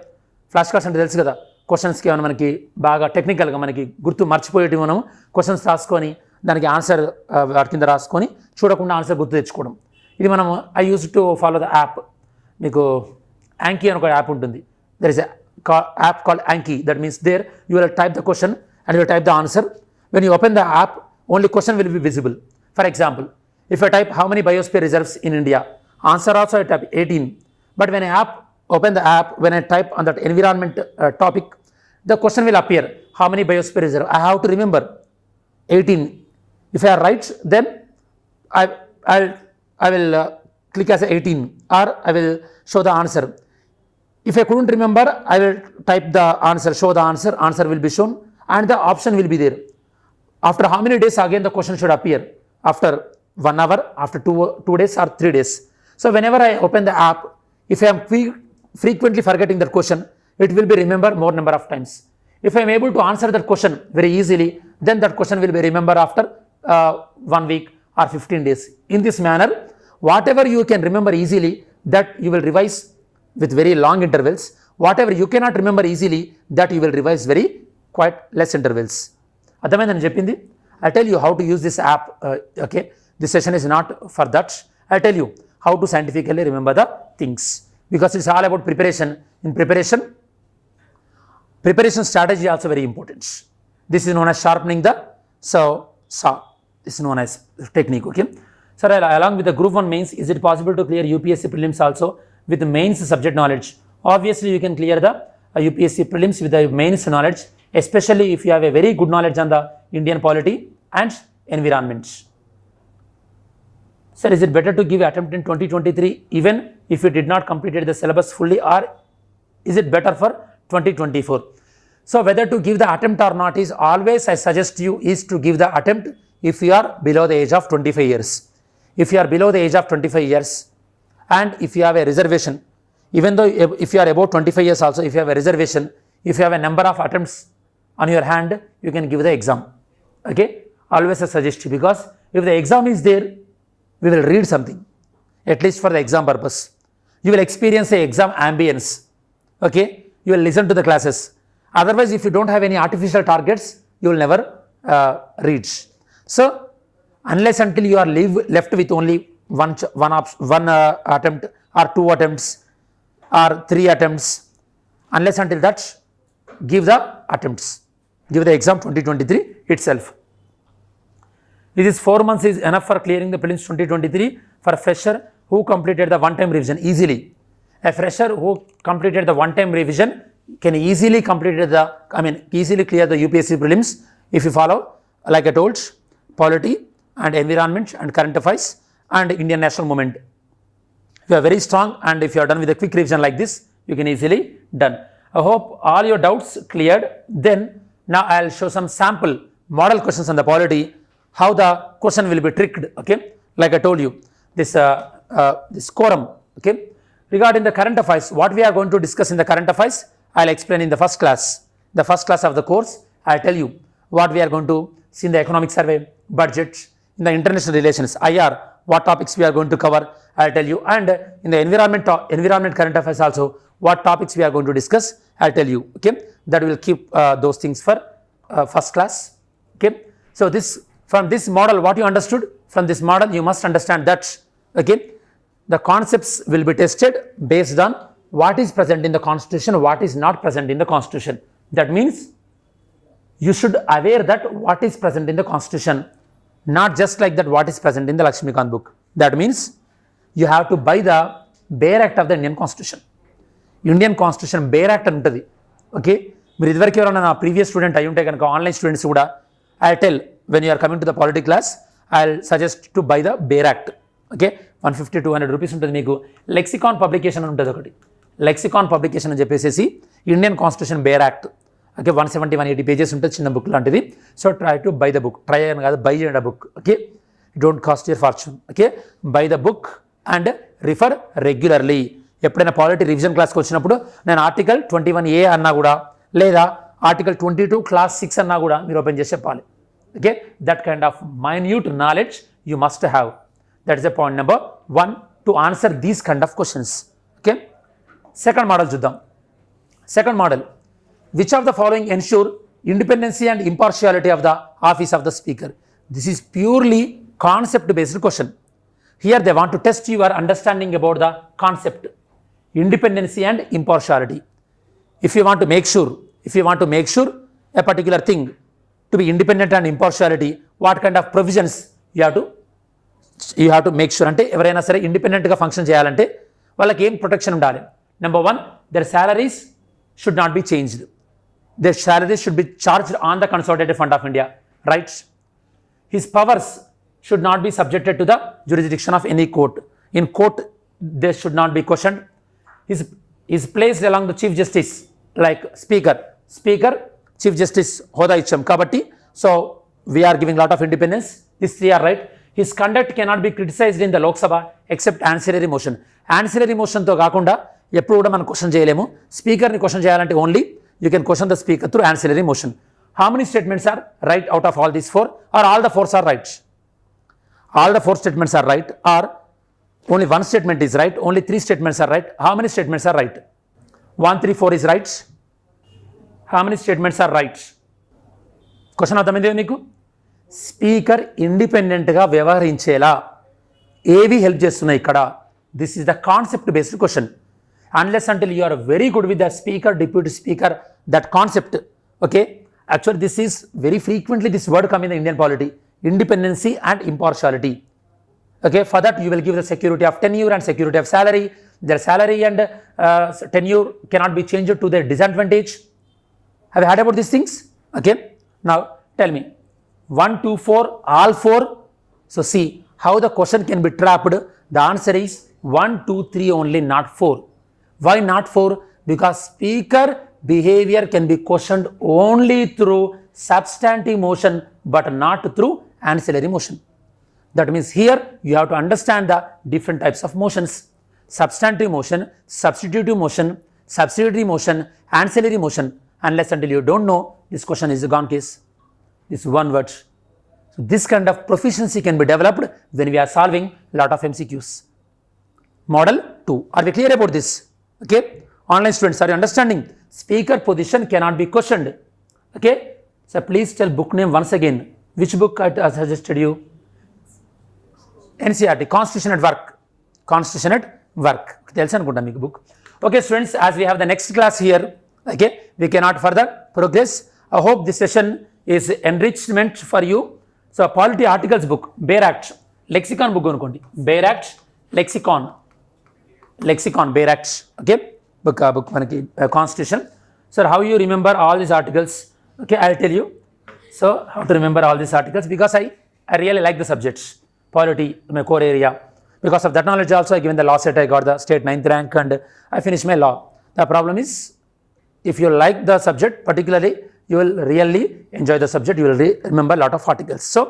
Flashcards అంటే తెలుసు కదా, క్వశ్చన్స్కి ఏమైనా మనకి బాగా టెక్నికల్గా మనకి గుర్తు మర్చిపోయేటివి మనం క్వశ్చన్స్ రాసుకొని దానికి ఆన్సర్ వాటి కింద రాసుకొని చూడకుండా ఆన్సర్ గుర్తు తెచ్చుకోవడం. ఇది మనం I use to follow the app. మీకు యాంకీ అని ఒక యాప్ ఉంటుంది. There is app called Anki. That means there you will type the question and you will type the answer. When you open the app, only question will be visible. For example, if I type how many biosphere reserves in India, answer also I type 18. But when I open the app, when I type on that environment topic, the question will appear how many biosphere reserves. I have to remember 18. If I write, then I will click as 18 or I will show the answer. If I couldn't remember, I will type the answer, show the answer, answer will be shown and the option will be there. After how many days again the question should appear? After 1 hour, after 2 days or 3 days. So whenever I open the app, if I am frequently forgetting that question, it will be remembered more number of times. If I am able to answer that question very easily, then that question will be remembered after 1 week or 15 days. In this manner, whatever you can remember easily, that you will revise with very long intervals. Whatever you cannot remember easily, that you will revise very quite less intervals. అర్థమైందని చెప్పింది. I tell you how to use this app. Okay, this session is not for that. I tell you how to scientifically remember the things, because it's all about preparation. In preparation strategy also very important. This is known as sharpening the saw. This is known as technique. Okay, sir, along with the group 1 mains, is it possible to clear UPSC prelims also with the mains subject knowledge? Obviously you can clear the UPSC prelims with the mains knowledge, especially if you have a very good knowledge on the Indian polity and environment. Sir, is it better to give attempt in 2023 even if you did not complete the syllabus fully, or is it better for 2024? So whether to give the attempt or not is always, I suggest you, is to give the attempt if you are below the age of 25 years. If you are below the age of 25 years and if you have a reservation, even though if you are above 25 years also, if you have a reservation, if you have a number of attempts on your hand, you can give the exam. Okay, always I suggest you, because if the exam is there, we will read something, at least for the exam purpose. You will experience the exam ambience. Okay, you will listen to the classes. Otherwise, if you don't have any artificial targets, you will never read. So unless until you are left with only one attempt or 2 attempts or 3 attempts, unless until that, give the attempts, give the exam 2023 itself. Is 4 months is enough for clearing the prelims 2023 for a fresher who completed the one-time revision easily? A fresher who completed the one-time revision can easily easily clear the UPSC prelims if you follow, like I told, polity and environment and current affairs and Indian national movement. If you are very strong and if you are done with a quick revision like this, you can easily done. I hope all your doubts cleared. Then now I will show some sample model questions on the polity, how the question will be tricked. Okay, like I told you, this quorum. Okay, regarding the current affairs, what we are going to discuss in the current affairs, I will explain in the first class. The first class of the course, I will tell you what we are going to see in the economic survey, budget, in the international relations, IR, what topics we are going to cover, I will tell you, and in the environment current affairs also, what topics we are going to discuss, I will tell you. Okay, that will keep those things for first class. Okay, so from this model, what you understood from this model, you must understand that. Okay, the concepts will be tested based on what is present in the constitution, what is not present in the constitution. That means you should aware that what is present in the constitution, not just like that what is present in the Lakshmikant book. That means you have to buy the bare act of the Indian constitution. Indian constitution bare act untadi. Okay, మీరు ఇదివరకు ఎవరైనా నా previous student అయి ఉంటే కనుక online students కూడా, I tell when you are coming to the polity class, I suggest to buy the bare act. Okay, 150-200 rupees ఉంటుంది. మీకు లెక్సికాన్ పబ్లికేషన్ అని ఉంటుంది ఒకటి, లెక్సికాన్ పబ్లికేషన్ అని చెప్పేసి Indian constitution bear act. Okay, 170-180 pages ఉంటుంది, చిన్న బుక్ లాంటిది. So try to buy the book, try అని కాదు, బై చేయండి ఆ book. Okay, don't cost your fortune. Okay, by the book and refer regularly. ఎప్పుడైనా పాలిటీ రివిజన్ క్లాస్కి వచ్చినప్పుడు నేను ఆర్టికల్ 21A అన్నా కూడా లేదా ఆర్టికల్ 22 క్లాస్ 6 అన్నా కూడా మీరు ఓపెన్ చేసి చెప్పాలి. Okay, that kind of minute knowledge you must have. That is the point number 1 to answer these kind of questions. Okay, second model చూద్దాం. Second model, which of the following ensure independency and impartiality of the office of the speaker? This is purely concept based question. Here they want to test your understanding about the concept, independency and impartiality. If you want to make sure a particular thing to be independent and impartiality, what kind of provisions you have to make sure. అంటే ఎవరైనా సరే ఇండిపెండెంట్గా function చేయాలంటే వాళ్ళకి ఏం protection ఉండాలి? Number 1, their salaries should not be changed. Their salaries should be charged on the consolidated fund of India, right? His powers should not be subjected to the jurisdiction of any court. In court, they should not be questioned. Is placed along the Chief Justice, like Speaker, Chief Justice, hoda icham kabatti. So we are giving lot of independence. These three are right. His conduct cannot be criticized in the Lok Sabha except ancillary motion. Ancillary motion to kaakunda eppudu kuda మనం question చేయలేము. Speaker ని question చేయాలంటే only you can question the speaker through ancillary motion. How many statements are right out of all these 4, or all the 4s are right? All the 4 statements are right, or only 1 statement is right, only 3 statements are right? How many statements are right? 1, 3, 4 is right. How many statements are right? Question అర్థమైంది నీకు? Speaker ఇండిపెండెంట్గా వ్యవహరించేలా ఏవి help చేస్తున్నాయి ఇక్కడ? This is the concept based question. Unless until you are very good with the speaker, deputy speaker, that concept. Okay, actually this is very frequently this word come in the Indian polity, independency and impartiality. Okay, for that you will give the security of tenure and security of salary. Their salary and tenure cannot be changed to their disadvantage. Have you heard about these things? Okay, now tell me 1, 2, 4, all 4. So see how the question can be trapped. The answer is 1, 2, 3 only, not 4. Why not 4? Because speaker behavior can be questioned only through substantive motion but not through ancillary motion. That means here you have to understand the different types of motions: substantive motion, substitutive motion, subsidiary motion, ancillary motion. Unless until you don't know, this question is a gone case. This one word. So this kind of proficiency can be developed when we are solving lot of MCQs. Model 2. Are we clear about this? Okay, online students, are you understanding? Speaker position cannot be questioned. Okay, so please tell book name once again. Which book I suggested you? NCERT, Constitution at Work. Constitution at Work. Tells anukunta meeku book. Okay students, as we have the next class here, okay, we cannot further progress. I hope this session is enrichment for you. So Polity Articles book, Baer Act, Lexicon book anukondi. Baer Act, Lexicon, Baer Act. Okay, book manaki Constitution. Sir, how you remember all these articles? Okay, I'll tell you. So how to remember all these articles, because I really like the subjects. Polity, my core area. Because of that knowledge also, I given the law set, I got the state 9th rank and I finished my law. The problem is, if you like the subject particularly, you will really enjoy the subject, you will remember a lot of articles. So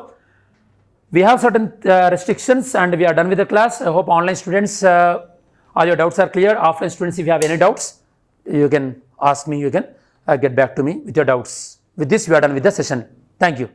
we have certain restrictions and we are done with the class. I hope online students, all your doubts are clear. Offline students, if you have any doubts, you can ask me, you can get back to me with your doubts. With this, we are done with the session. Thank you.